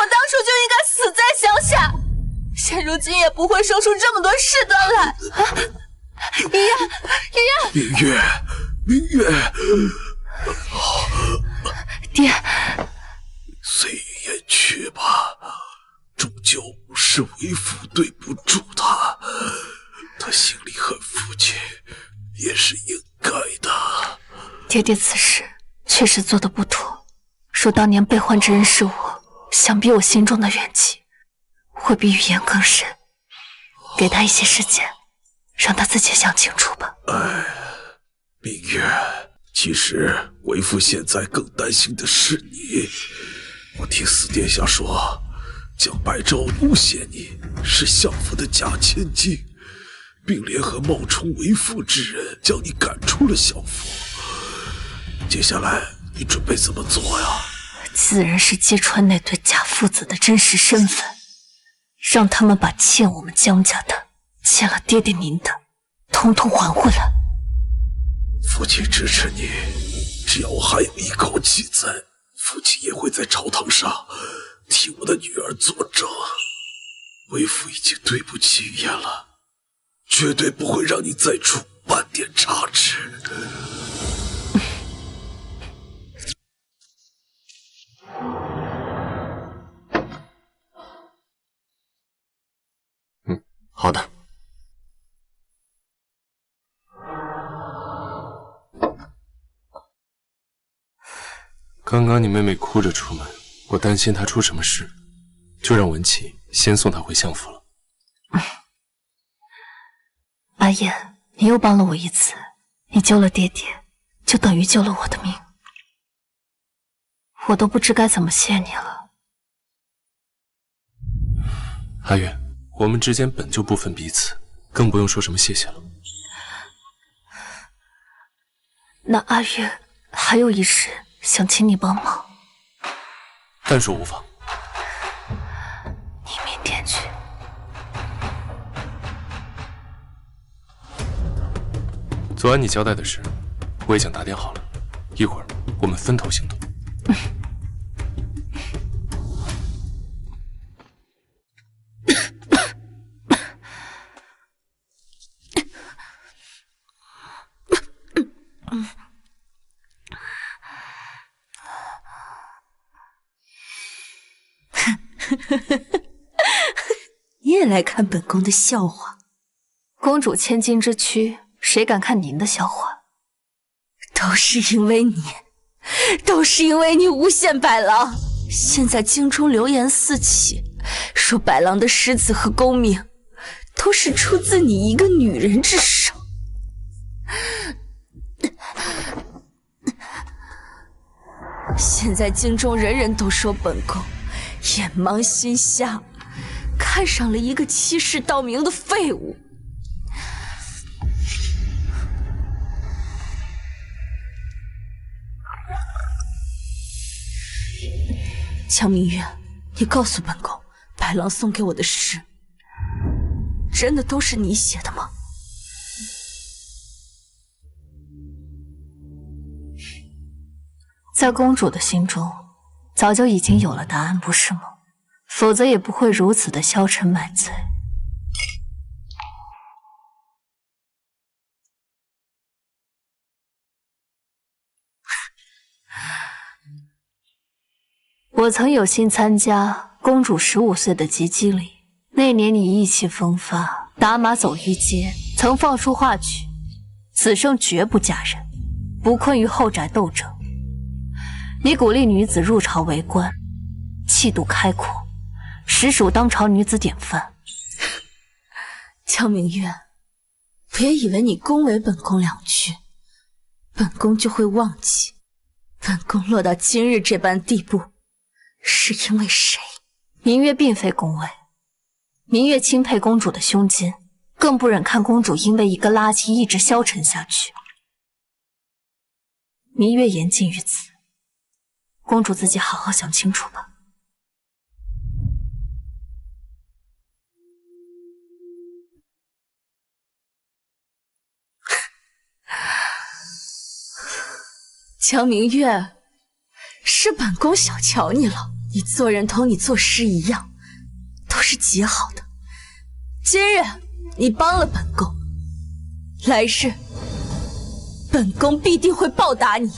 当初就应该死在乡下。现如今也不会生出这么多事端来。啊，明月，明月，爹，随缘去吧，终究是为父对不住他，他心里恨父亲也是应该的。爹爹此事确实做得不妥，若当年被换之人是我，想必我心中的怨气会比语言更深。给他一些时间，让他自己想清楚吧。明月，其实为父现在更担心的是你。我听四殿下说，江白昭诬陷你是相府的假千金，并联合冒充为父之人将你赶出了相府。接下来你准备怎么做呀？自然是揭穿那对假父子的真实身份，让他们把欠我们江家的、欠了爹爹您的，统统还回来。父亲支持你，只要我还有一口气在，父亲也会在朝堂上替我的女儿作证。为父已经对不起语言了，绝对不会让你再出半点差池。好的。刚刚你妹妹哭着出门，我担心她出什么事，就让文琪先送她回相府了。阿燕，你又帮了我一次，你救了爹爹，就等于救了我的命，我都不知该怎么谢你了。阿月，我们之间本就不分彼此，更不用说什么谢谢了。那阿月还有一事想请你帮忙。但说无妨。你明天去。昨晚你交代的事，我已经打点好了，一会儿我们分头行动。你也来看本宫的笑话？公主千金之躯，谁敢看您的笑话？都是因为你，都是因为你诬陷百郎。现在京中流言四起，说百郎的师子和功名都是出自你一个女人之手。现在京中人人都说本宫眼盲心瞎，看上了一个欺世盗名的废物。江明月，你告诉本宫，白狼送给我的诗，真的都是你写的吗？在公主的心中，早就已经有了答案，不是吗？否则也不会如此的消沉买醉。我曾有幸参加公主15岁的及笄礼，那年你意气风发，打马走御街，曾放出话曲：此生绝不嫁人，不困于后宅斗争。你鼓励女子入朝为官，气度开阔，实属当朝女子典范。江明月，别以为你恭维本宫2句，本宫就会忘记，本宫落到今日这般地步，是因为谁？明月并非恭维，明月钦佩公主的胸襟，更不忍看公主因为一个垃圾一直消沉下去。明月言尽于此，公主自己好好想清楚吧。江明月，是本宫小瞧你了。你做人同你做事一样，都是极好的。今日你帮了本宫，来世本宫必定会报答你。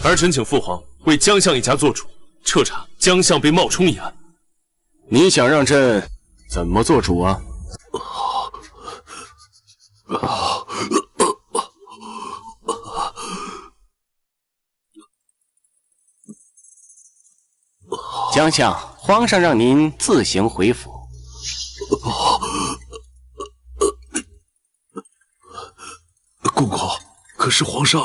儿臣请父皇为江相一家做主，彻查江相被冒充一案。你想让朕怎么做主啊？江相，皇上让您自行回府。公公，可是皇上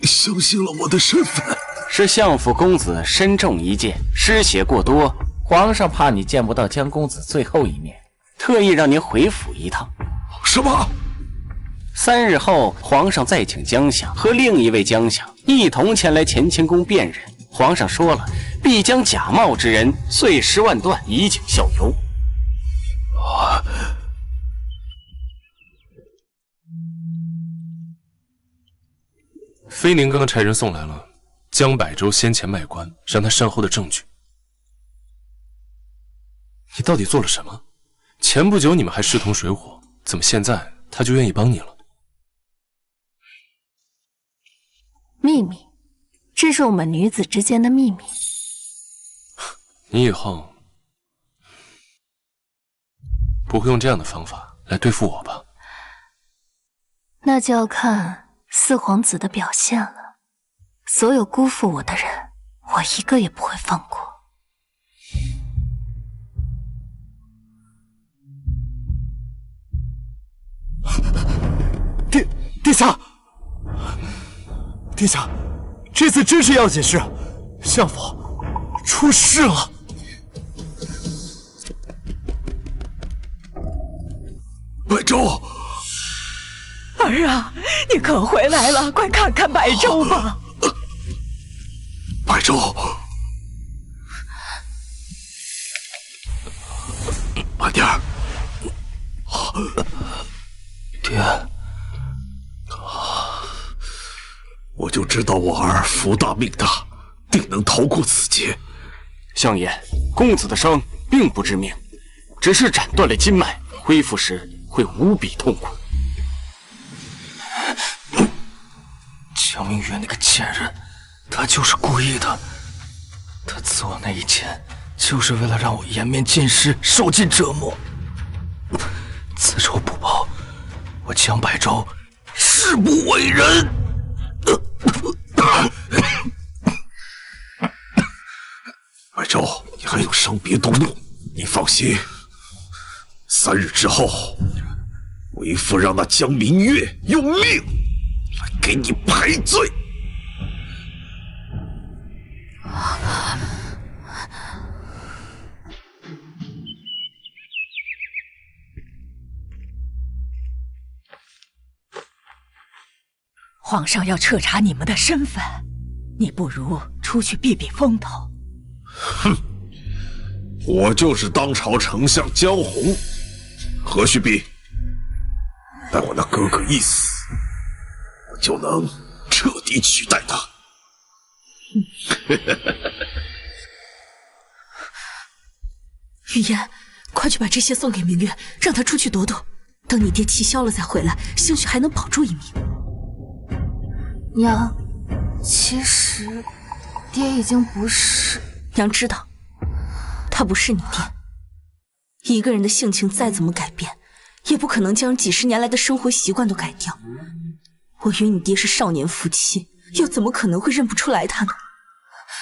相信了我的身份。是相府公子身中一箭，失血过多，皇上怕你见不到江公子最后一面，特意让您回府一趟。什么？3日后，皇上再请江相和另一位江相一同前来乾清宫辨认。皇上说了，必将假冒之人碎尸万段，以儆效尤。妃宁刚刚差人送来了江百州先前卖官让他身后的证据。你到底做了什么？前不久你们还势同水火，怎么现在他就愿意帮你了？秘密，这是我们女子之间的秘密。你以后不会用这样的方法来对付我吧？那就要看四皇子的表现了。所有辜负我的人，我一个也不会放过。殿下，殿下，这次真是要紧事，相府出事了。百州，儿啊，你可回来了，快看看百州吧。百州，慢点儿。爹，我就知道我儿福大命大，定能逃过此劫。相爷，公子的伤并不致命，只是斩断了筋脉，恢复时会无比痛苦。江明月那个贱人，他就是故意的。他刺我那一剑，就是为了让我颜面尽失，受尽折磨。此仇不报，我江百州誓不为人。百州，你还有伤别动怒。你放心，3日之后，为父让那江明月用命来给你赔罪。皇上要彻查你们的身份，你不如出去避避风头。哼，我就是当朝丞相江红，何须避？待我那哥哥一死，我就能彻底取代他。雨嫣，快去把这些送给明月，让他出去躲躲。等你爹气消了再回来，兴许还能保住一命。娘，其实爹已经不是……娘知道，他不是你爹。一个人的性情再怎么改变，也不可能将几10年来的生活习惯都改掉。我与你爹是少年夫妻，又怎么可能会认不出来他呢？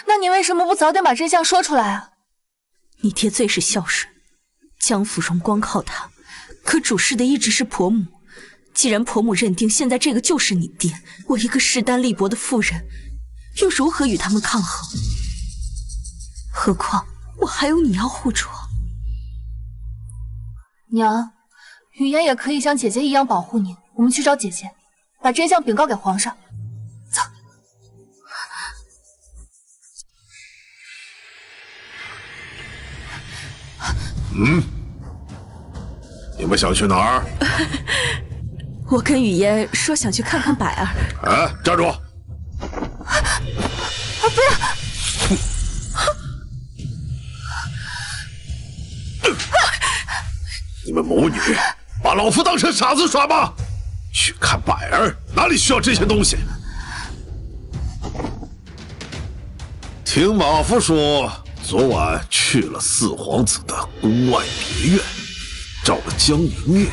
那你为什么不早点把真相说出来啊？你爹最是孝顺，江芙蓉光靠他，可主事的一直是婆母。既然婆母认定现在这个就是你爹，我一个势单力薄的妇人，又如何与他们抗衡？何况我还有你要护着。娘，雨嫣也可以像姐姐一样保护你。我们去找姐姐，把真相禀告给皇上。走。你们想去哪儿？我跟雨嫣说想去看看百儿。哎，站住！不要！你们母女把老夫当成傻子耍吗？去看百儿，哪里需要这些东西？听马夫说，昨晚去了四皇子的宫外别院，找了江明月。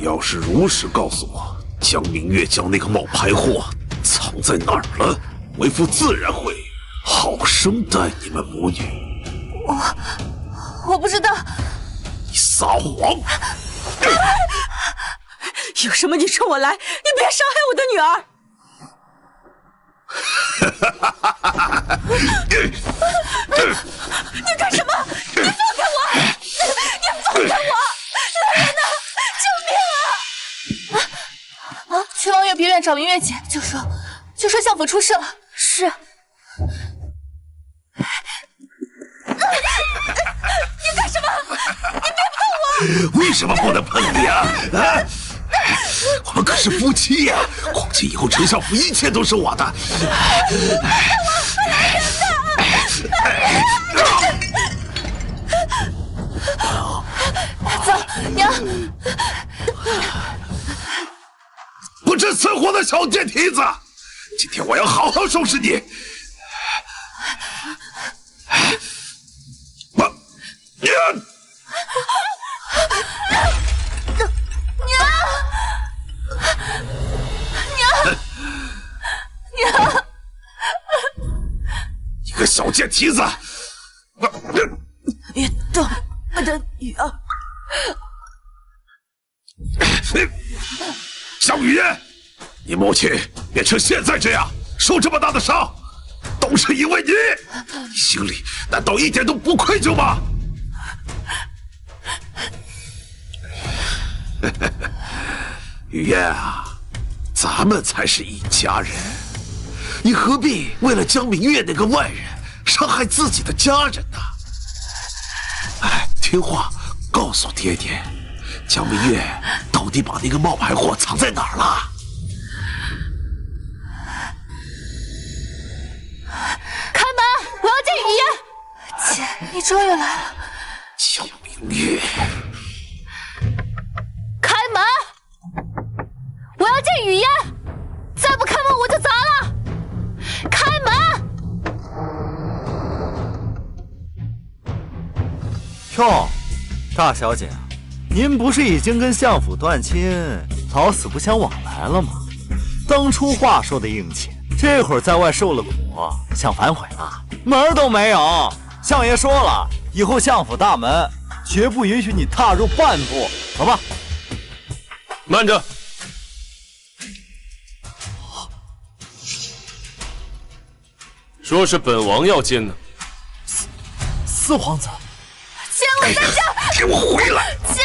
要是如实告诉我，江明月将那个冒牌货藏在哪儿了，为父自然会好生待你们母女。我不知道。你撒谎！有什么你冲我来，你别伤害我的女儿！你干什么？你放开我！你放开我！来人呐！救命啊！去望月别院找明月姐，就说相府出事了。是。你干什么？你别碰我！为什么不能碰你啊？我们可是夫妻呀！况且以后丞相府一切都是我的。走，娘！不知死活的小贱蹄子！今天我要好好收拾你！娘！你个小贱蹄子！别动我的女儿！江雨嫣，你母亲变成现在这样，受这么大的伤，都是因为你！你心里难道一点都不愧疚吗？雨嫣啊，咱们才是一家人，你何必为了江明月那个外人伤害自己的家人呢？哎，听话，告诉爹爹，江明月到底把那个冒牌货藏在哪儿了？开门！我要见雨嫣。姐，你终于来了。江明月，开门！我要见雨嫣，再不开门我就砸了！开门！哟，大小姐，您不是已经跟相府断亲，老死不相往来了吗？当初话说的硬气，这会儿在外受了苦，想反悔了，门儿都没有。相爷说了，以后相府大门绝不允许你踏入半步。走吧。慢着。若是本王要见呢？四皇子，姐，我在这儿！给我回来！姐，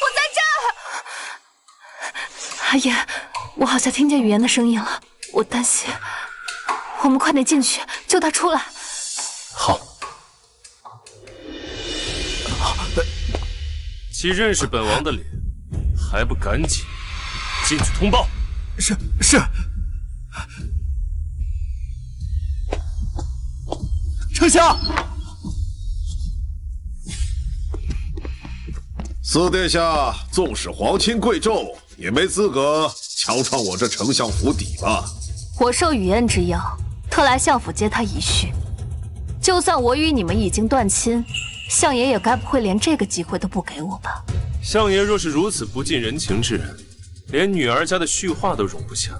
我在这儿！阿爷，我好像听见雨嫣的声音了，我担心，我们快点进去救她出来。好。既认识本王的脸，还不赶紧进去通报？是。丞相，四殿下纵使皇亲贵胄，也没资格强闯我这丞相府邸吧？我受雨嫣之邀，特来相府接她一叙。就算我与你们已经断亲，相爷也该不会连这个机会都不给我吧？相爷若是如此不近人情之人，连女儿家的叙话都容不下，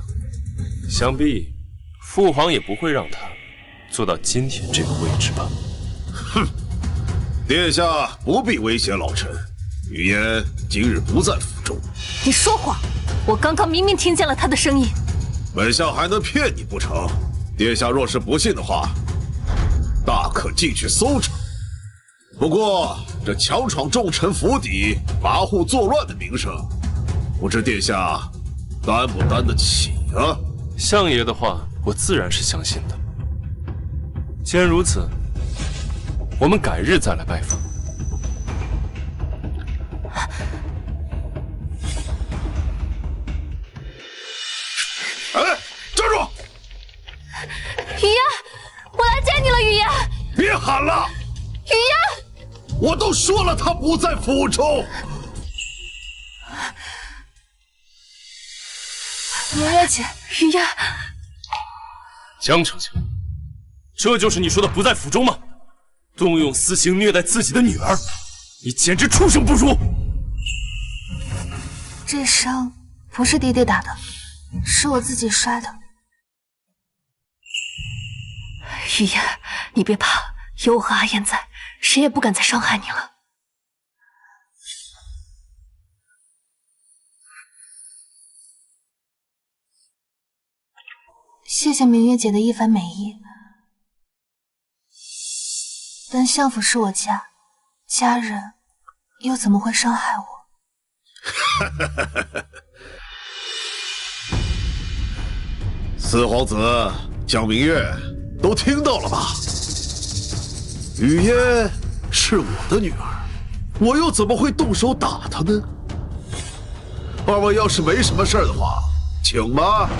想必父皇也不会让他做到今天这个位置吧？哼，殿下不必威胁老臣，雨嫣今日不在府中。你说谎！我刚刚明明听见了他的声音。本相还能骗你不成？殿下若是不信的话，大可进去搜查。不过这强闯重臣府邸、跋扈作乱的名声，不知殿下担不担得起啊？相爷的话，我自然是相信的。既然如此，我们改日再来拜访。雨嫣，我来接你了，雨嫣。别喊了，雨嫣，我都说了他不在府中。明月姐，雨嫣，江丞相，这就是你说的不在府中吗？动用私刑虐待自己的女儿，你简直畜生不如！这伤不是爹爹打的，是我自己摔的。雨嫣，你别怕，有我和阿燕在，谁也不敢再伤害你了。谢谢明月姐的一番美意，但相府是我家，家人又怎么会伤害我？四皇子江明月都听到了吧？雨嫣是我的女儿，我又怎么会动手打她呢？二位要是没什么事儿的话，请吧。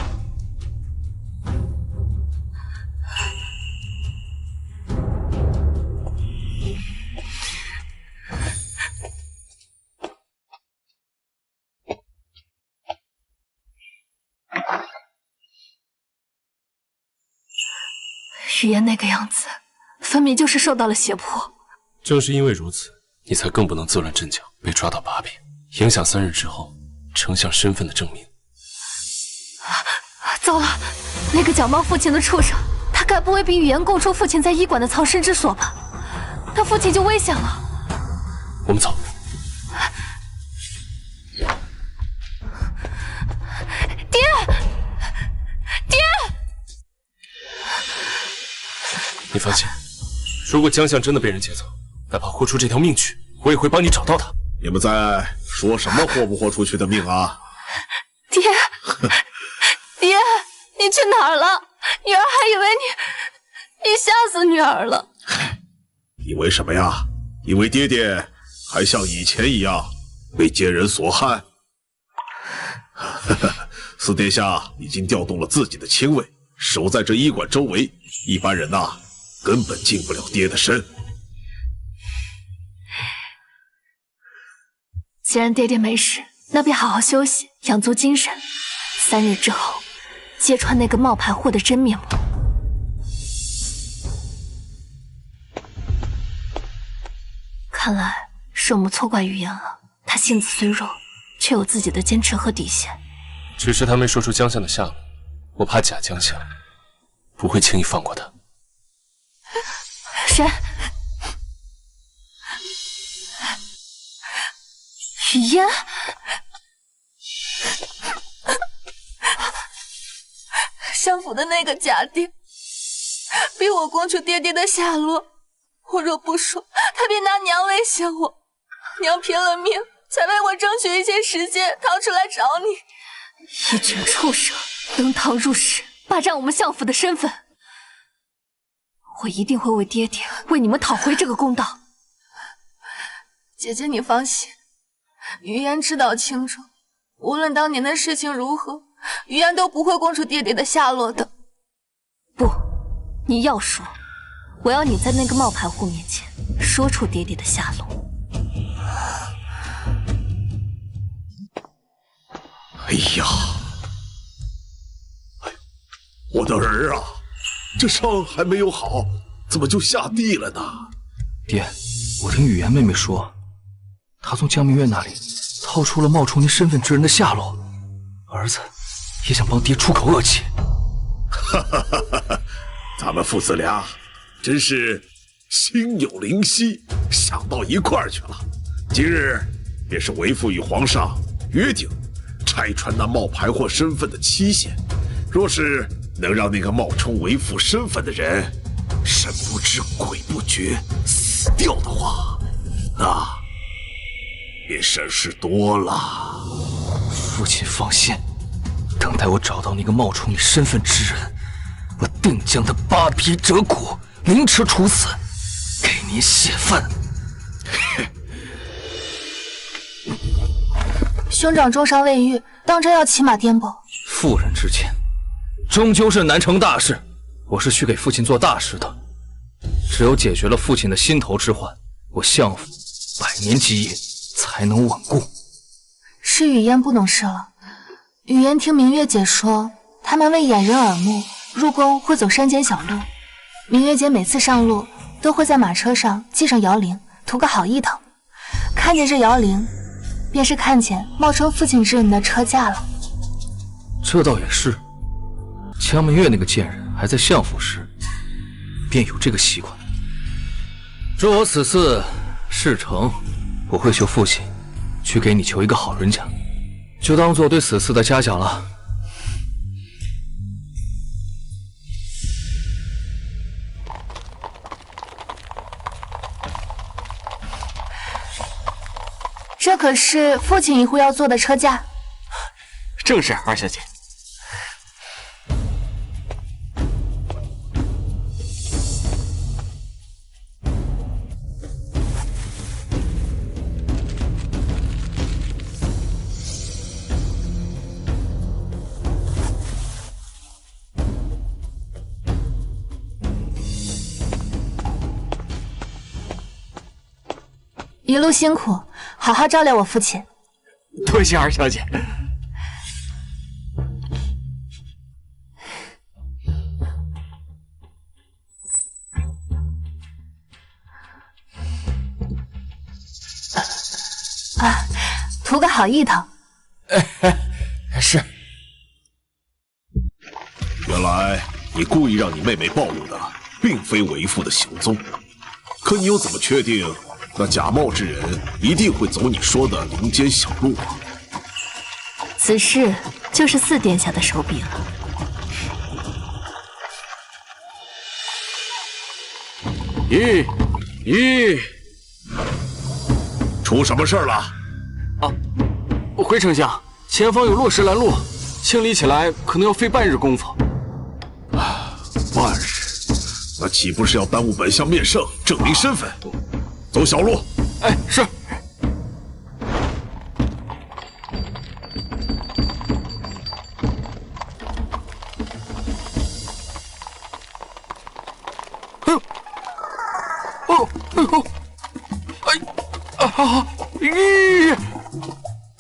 雨嫣那个样子，分明就是受到了胁迫。正是因为如此，你才更不能自乱阵脚，被抓到把柄，影响3日之后丞相身份的证明。糟了，那个假冒父亲的畜生，他该不会比雨嫣供出父亲在医馆的藏身之所吧？他父亲就危险了。我们走。爹，爹！你放心，如果江相真的被人劫走，哪怕豁出这条命去，我也会帮你找到他。你们在说什么豁不豁出去的命啊？爹，爹，你去哪儿了？女儿还以为你吓死女儿了。以为什么呀？以为爹爹还像以前一样被奸人所害？四殿下已经调动了自己的亲卫，守在这医馆周围，一般人呐，根本近不了爹的身。既然爹爹没事，那便好好休息，养足精神。3日之后，揭穿那个冒牌货的真面目。看来是我们错怪雨嫣了。她性子虽弱，却有自己的坚持和底线。只是他没说出江相的下落，我怕假江相不会轻易放过他。谁？雨嫣？相府的那个假爹逼我供出爹爹的下落，我若不说，他便拿娘威胁我。娘拼了命才为我争取一些时间逃出来找你。一群畜生，登堂入室，霸占我们相府的身份。我一定会为爹爹，为你们讨回这个公道。姐姐，你放心，于嫣知道清楚，无论当年的事情如何，于嫣都不会供出爹爹的下落的。不，你要说，我要你在那个冒牌户面前说出爹爹的下落。哎呀，我的儿啊，这伤还没有好，怎么就下地了呢？爹，我听雨嫣妹妹说，她从江明月那里套出了冒充您身份之人的下落，儿子也想帮爹出口恶气。哈哈哈哈！咱们父子俩真是心有灵犀，想到一块儿去了。今日便是为父与皇上约定拆穿那冒牌货身份的期限，若是能让那个冒充为父身份的人神不知鬼不觉死掉的话，那便省事多了。父亲放心，等待我找到那个冒充你身份之人，我定将他扒皮折骨，凌迟处死，给您泄愤。兄长重伤未愈，当真要骑马颠簸？妇人之见，终究是难成大事。我是去给父亲做大事的。只有解决了父亲的心头之患，我相府100年基业才能稳固。是雨嫣不懂事了。雨嫣听明月姐说，他们为掩人耳目，入宫会走山间小路。明月姐每次上路都会在马车上系上摇铃，图个好意头。看见这摇铃，便是看见冒充父亲之人的车驾了。这倒也是，江明月那个贱人还在相府时，便有这个习惯。若我此次事成，我会求父亲去给你求一个好人家，就当做对此次的嘉奖了。这可是父亲一户要坐的车驾。正是，二小姐。一路辛苦，好好照料我父亲。多谢二小姐。图个好意头。是。原来你故意让你妹妹暴露的，并非为父的行踪，可你又怎么确定那假冒之人一定会走你说的林间小路啊？此事就是4殿下的手笔了。出什么事了？啊，回丞相，前方有落石拦路，清理起来可能要费半日功夫。半日？那岂不是要耽误本相面圣，证明身份？走小路。哎，是。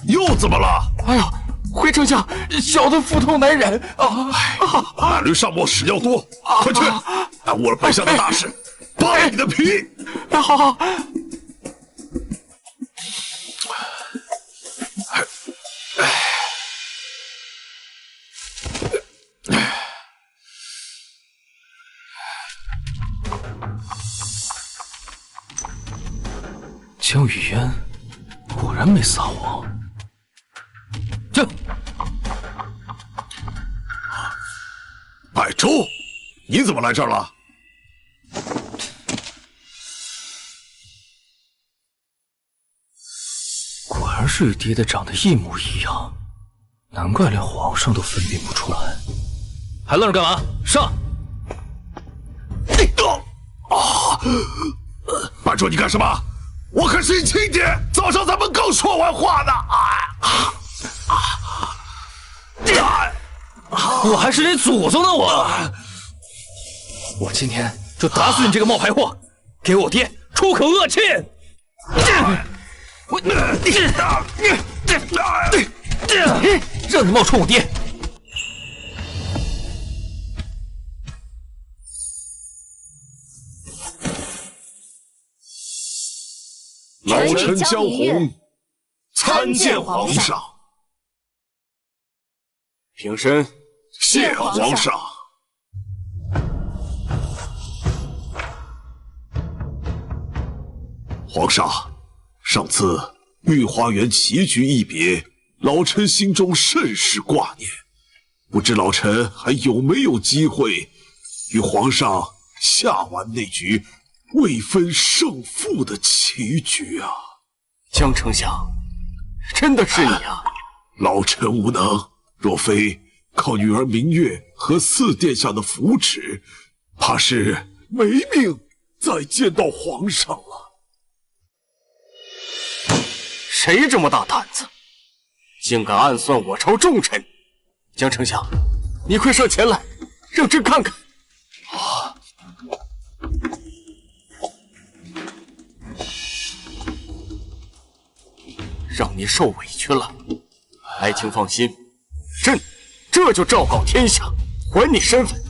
又怎么了？哎呀，回丞相，小的腹痛难忍啊！马驴上磨屎尿多，快去！耽误了本相的大事，扒了你的皮！好。江雨嫣果然没撒谎。这百州，你怎么来这儿了？果然是与爹爹长得一模一样，难怪连皇上都分辨不出来。还愣着干嘛？上！百州，你干什么？我可是你亲爹，早上咱们刚说完话呢。我还是你祖宗呢！我今天就打死你这个冒牌货，给我爹出口恶气！让你冒充我爹！老臣江红参见皇上。平身。谢皇上。皇上，上次御花园棋局一别，老臣心中甚是挂念，不知老臣还有没有机会与皇上下完那局未分胜负的棋局啊！江丞相，真的是你啊！老臣无能，若非靠女儿明月和4殿下的扶持，怕是没命再见到皇上了。谁这么大胆子，竟敢暗算我朝重臣？江丞相，你快上前来，让朕看看。让你受委屈了。爱卿放心，朕这就昭告天下，还你身份，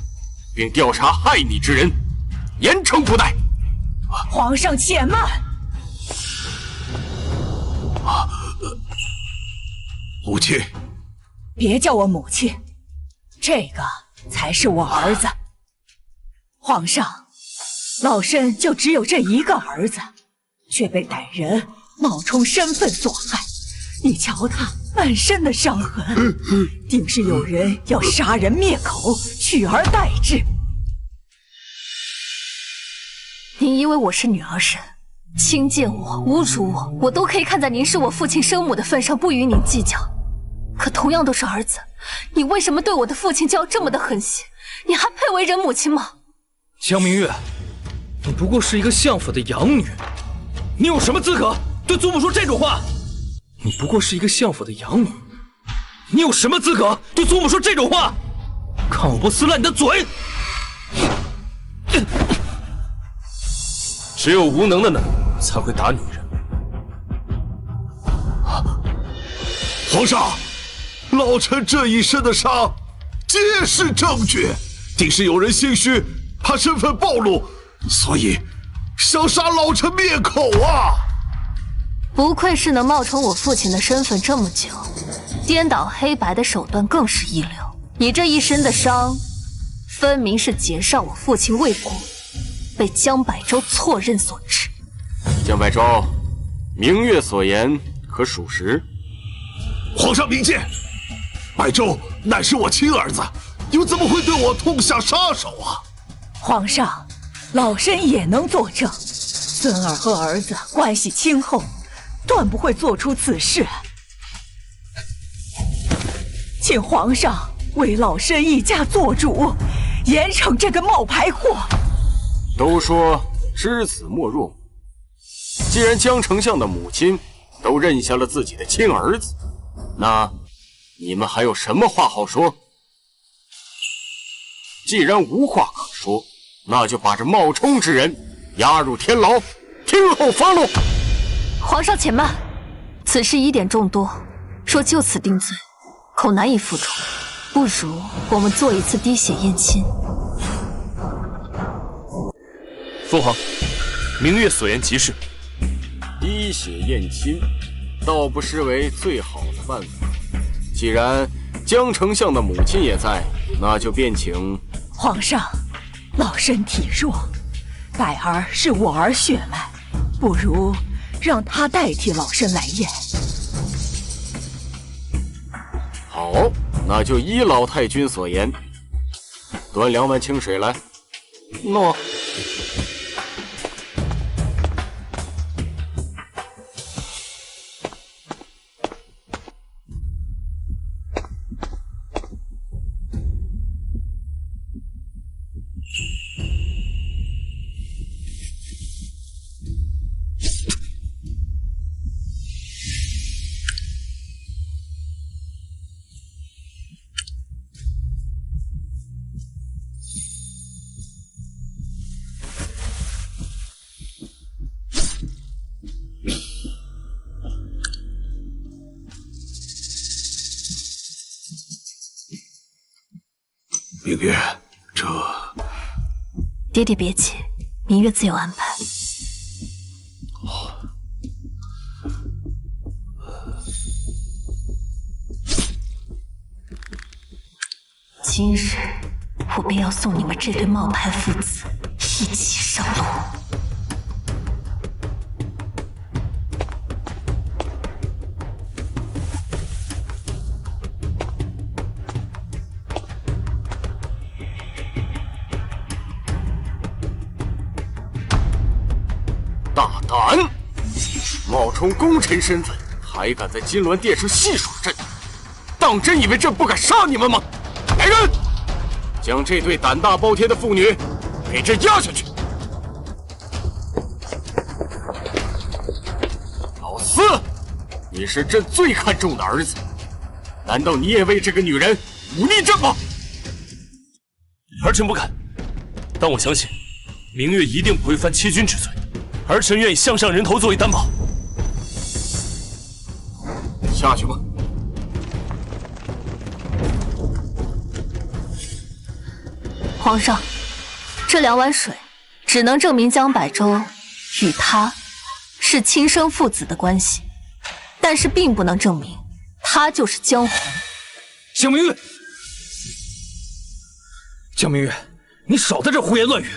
并调查害你之人，严惩不贷。皇上且慢。母亲，别叫我母亲，这个才是我儿子。皇上，老身就只有这一个儿子，却被歹人冒充身份所害。你瞧他满身的伤痕，定是有人要杀人灭口，取而代之。您因为我是女儿身，轻贱我、侮辱我，我都可以看在您是我父亲生母的份上，不与您计较。可同样都是儿子，你为什么对我的父亲就要这么的狠心？你还配为人母亲吗？江明月，你不过是一个相府的养女，你有什么资格对祖母说这种话？你不过是一个相府的养女，你有什么资格对祖母说这种话？看我不撕烂你的嘴！只有无能的男人才会打女人。皇上，老臣这一身的伤，皆是证据，定是有人心虚，怕身份暴露，所以想杀老臣灭口啊！不愧是能冒充我父亲的身份这么久，颠倒黑白的手段更是一流。你这一身的伤，分明是劫杀我父亲未果，被江百州错认所致。江百州，明月所言可属实？皇上明鉴，百州乃是我亲儿子，又怎么会对我痛下杀手啊？皇上，老身也能作证，孙儿和儿子关系亲厚，断不会做出此事。请皇上为老身一家做主，严惩这个冒牌货。都说知子莫若母，既然江丞相的母亲都认下了自己的亲儿子，那你们还有什么话好说？既然无话可说，那就把这冒充之人押入天牢，听候发落。皇上且慢，此事疑点众多，若就此定罪，恐难以服众。不如我们做一次滴血验亲。父皇，明月所言极是。滴血验亲，倒不失为最好的办法。既然江丞相的母亲也在，那就便请皇上。老身体弱，百儿是我儿血脉，不如让他代替老身来验。好，那就依老太君所言，端2碗清水来。诺。明月，这……爹爹别急，明月自有安排。今日我便要送你们这对冒牌父子一起上路。大胆！冒充功臣身份，还敢在金銮殿上戏耍朕？当真以为朕不敢杀你们吗？来人，将这对胆大包天的妇女给朕押下去！老四，你是朕最看重的儿子，难道你也为这个女人忤逆朕吗？儿臣不敢，但我相信明月一定不会犯欺君之罪。儿臣愿以项上人头作为担保。下去吧。皇上，这2碗水只能证明江百舟与他是亲生父子的关系，但是并不能证明他就是江红。江明月，江明月，你少在这胡言乱语！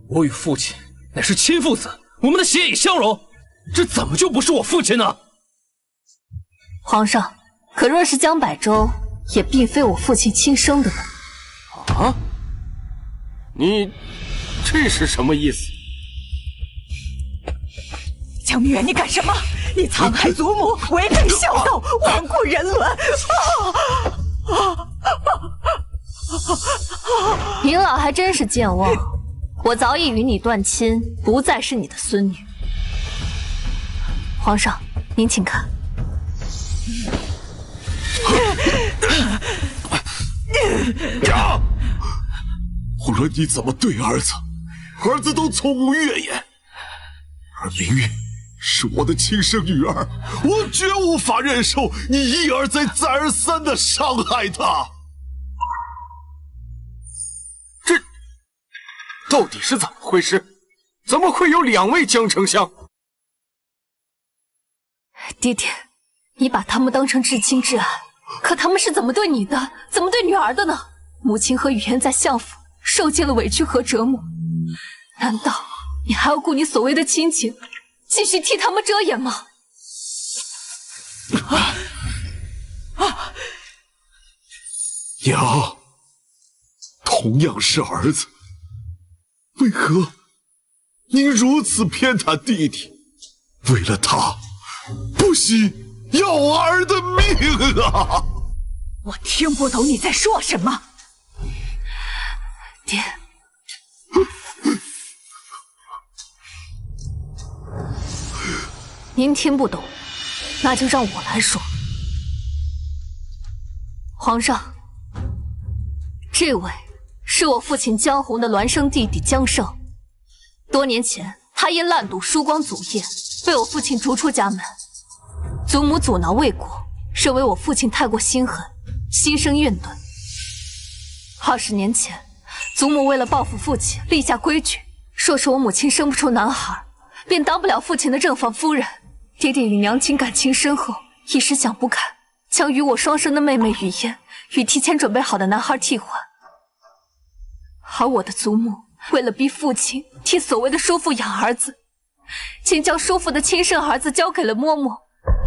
我与父亲乃是亲父子，我们的血也相融，这怎么就不是我父亲呢？皇上，可若是江百舟，也并非我父亲亲生的呢。啊？你这是什么意思？江明月，你干什么？你残害祖母，违背孝道，罔顾人伦！您老还真是健忘，我早已与你断亲，不再是你的孙女。皇上，您请看。娘，无论你怎么对儿子，儿子都从无怨言。而明月是我的亲生女儿，我绝无法忍受你一而再再而三的伤害她。这到底是怎么回事？怎么会有2位江丞相？爹爹，你把他们当成至亲至爱，可他们是怎么对你的，怎么对女儿的呢？母亲和雨嫣在相府受尽了委屈和折磨，难道你还要顾你所谓的亲情，继续替他们遮掩吗？娘，同样是儿子，为何您如此偏袒弟弟？为了他，不惜要儿的命啊！我听不懂你在说什么。爹，您听不懂，那就让我来说。皇上，这位是我父亲江红的孪生弟弟江胜。多年前，他因滥赌输光祖业，被我父亲逐出家门。祖母阻挠未果，认为我父亲太过心狠，心生怨怼。20年前，祖母为了报复父亲，立下规矩，说是我母亲生不出男孩，便当不了父亲的正房夫人。爹爹与娘亲感情深厚，一时想不开，将与我双生的妹妹雨嫣与提前准备好的男孩替换。而我的祖母为了逼父亲替所谓的叔父养儿子，竟将叔父的亲生儿子交给了嬷嬷，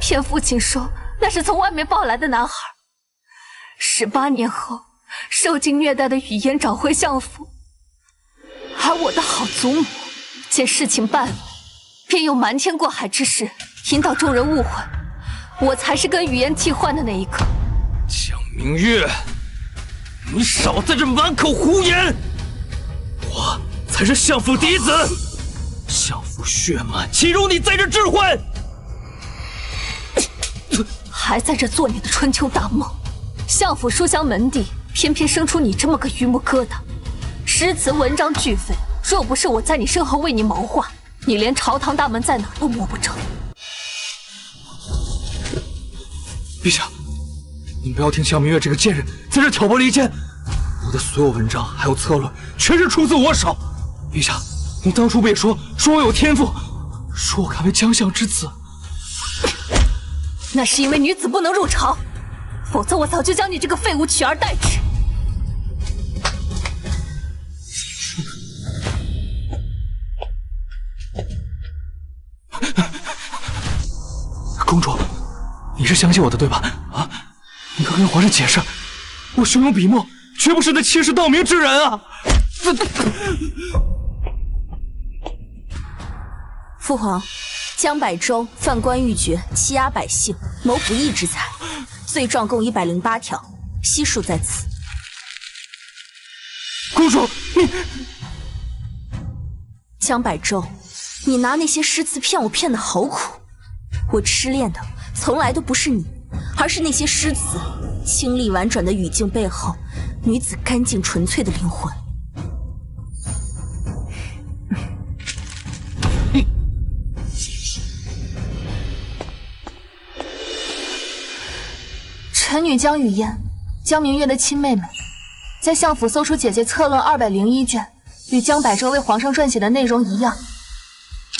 骗父亲说那是从外面抱来的男孩。18年后，受尽虐待的雨嫣找回相府，而我的好祖母见事情败了，便用瞒天过海之事引导众人误会，我才是跟雨嫣替换的那一个。江明月，你少在这满口胡言！我才是相府嫡子，相府血脉岂容你在这置换？还在这做你的春秋大梦？相府书香门第，偏偏生出你这么个榆木疙瘩，诗词文章俱废。若不是我在你身后为你谋划，你连朝堂大门在哪都摸不着。陛下，您不要听江明月这个贱人在这挑拨离间。我的所有文章还有策略，全是出自我手。陛下，您当初不也说我有天赋，说我堪为将相之子？那是因为女子不能入朝，否则我早就将你这个废物取而代之。公主，你是相信我的对吧？啊，你快跟皇上解释，我胸有笔墨，绝不是那欺世盗名之人啊！父皇，江百舟犯官鬻爵，欺压百姓，谋不义之财，罪状共108条，悉数在此。公主，你江百舟，你拿那些诗词骗我骗得好苦，我痴恋的从来都不是你，而是那些诗词，清丽婉转的语境背后，女子干净纯粹的灵魂。臣女江雨嫣，江明月的亲妹妹，在相府搜出姐姐策论201卷，与江百舟为皇上撰写的内容一样，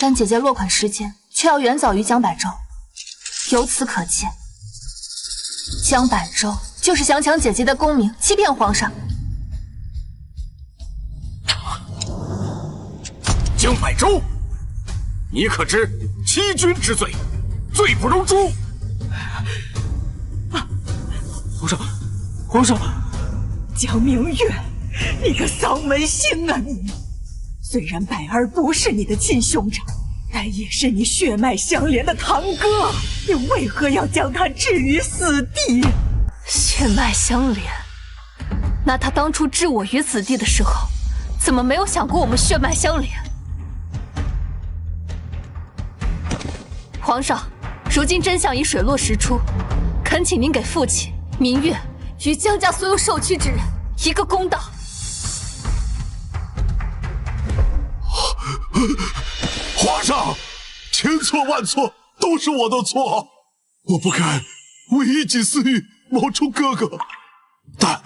但姐姐落款时间却要远早于江百舟。由此可见，江百舟就是想抢姐姐的功名，欺骗皇上。江百舟，你可知欺君之罪，罪不容诛？皇上，江明月，你个丧门星啊你！虽然百儿不是你的亲兄长，但也是你血脉相连的堂哥，你为何要将他置于死地？血脉相连，那他当初置我于死地的时候，怎么没有想过我们血脉相连？皇上，如今真相已水落石出，恳请您给父亲、明月与江家所有受屈之人一个公道。皇上，千错万错，都是我的错，我不该为一己私欲冒充哥哥，但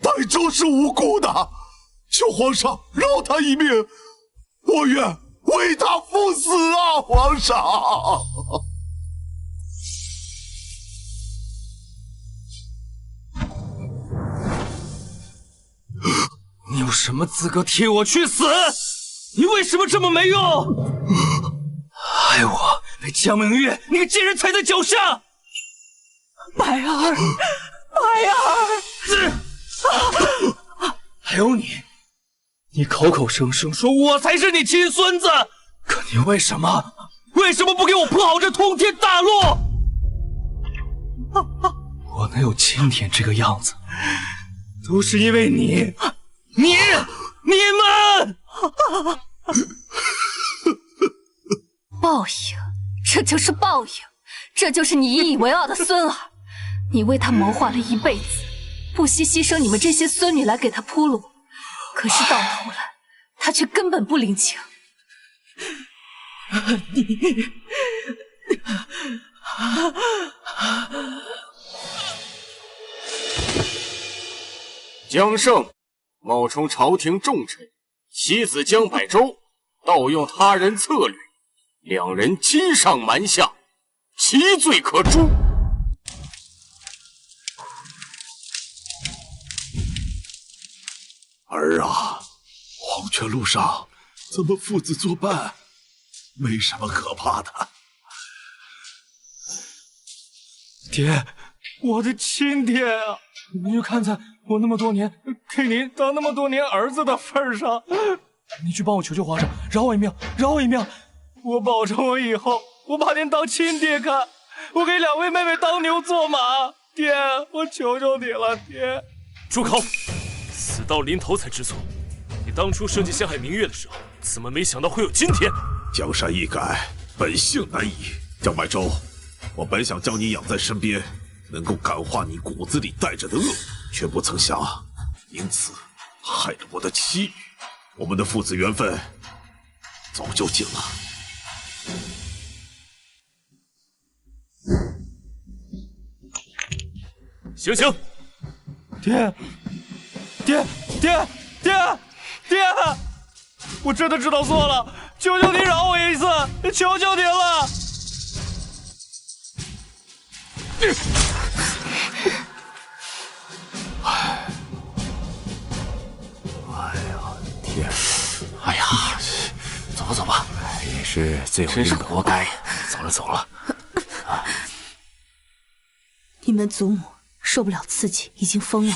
百舟是无辜的，求皇上饶他一命，我愿为他赴死啊！皇上，你有什么资格替我去死？你为什么这么没用？害我被江明月那个贱人踩在脚下！百儿，还有你口口声声说我才是你亲孙子，可你为什么不给我铺好这通天大路？我能有今天这个样子，都是因为你们！报应，这就是报应，这就是你引以为傲的孙儿。你为他谋划了一辈子，不惜牺牲你们这些孙女来给他铺路，可是到头来，他却根本不领情。江胜冒充朝廷重臣，妻子江百舟盗用他人策略，两人欺上瞒下，其罪可诛。儿啊，黄泉路上怎么父子作伴？没什么可怕的。爹，我的亲爹啊！你就看在我那么多年给您当那么多年儿子的份上，你去帮我求求皇上，饶我一命，饶我一命！我保证我以后我把您当亲爹看，我给两位妹妹当牛做马。爹，我求求你了，爹！住口！死到临头才知错。你当初设计陷害明月的时候，怎么没想到会有今天？江山易改，本性难移。江百舟，我本想将你养在身边，能够感化你骨子里带着的恶，却不曾想因此害了我的妻女。我们的父子缘分早就尽了。醒醒！爹！我真的知道错了，求求你饶我一次，求求你了！天！哎呀，走吧走吧，也是罪有应得，真是活该。走了。你们祖母受不了刺激，已经疯了。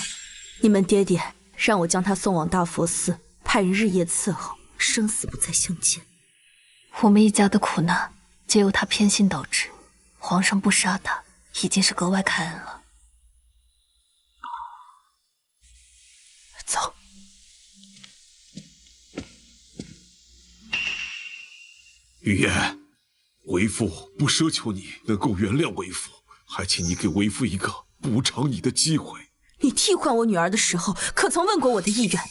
你们爹爹让我将他送往大佛寺，派人日夜伺候，生死不再相见。我们一家的苦难皆由他偏心导致，皇上不杀他，已经是格外开恩了。走。雨嫣，为父不奢求你能够原谅为父，还请你给为父一个补偿你的机会。你替换我女儿的时候，可曾问过我的意愿？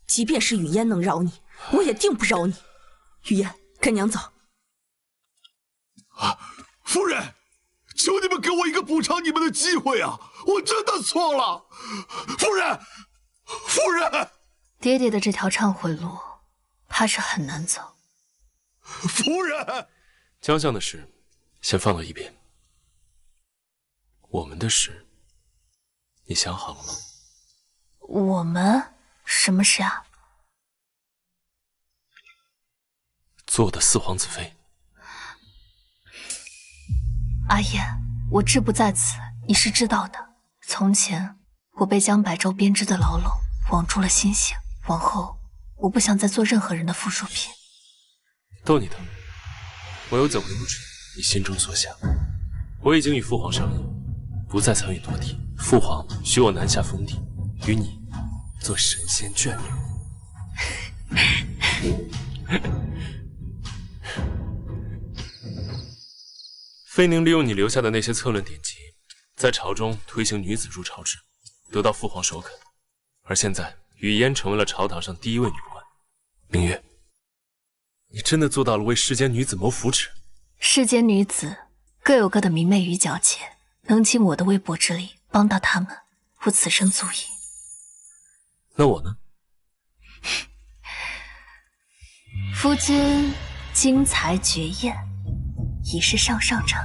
即便是雨嫣能饶你，我也定不饶你。雨嫣，跟娘走。夫人，求你们给我一个补偿你们的机会啊！我真的错了，夫人，夫人。爹爹的这条忏悔路，怕是很难走。夫人，江相的事先放到一边，我们的事，你想好了吗？我们什么事啊？做的四皇子妃。阿言，我志不在此，你是知道的。从前我被江百州编织的牢笼网住了心性，往后我不想再做任何人的附属品。逗你的，我又怎会不知你心中所想？我已经与父皇商议，不再参与夺地。父皇许我南下封地，与你做神仙眷侣。妃宁利用你留下的那些策论典籍，在朝中推行女子入朝制，得到父皇首肯。而现在，雨嫣成为了朝堂上第一位女官。明月，你真的做到了为世间女子谋福祉？世间女子各有各的明媚与皎洁，能尽我的微薄之力帮到她们，我此生足矣。那我呢？夫君精彩绝艳，已是上上乘。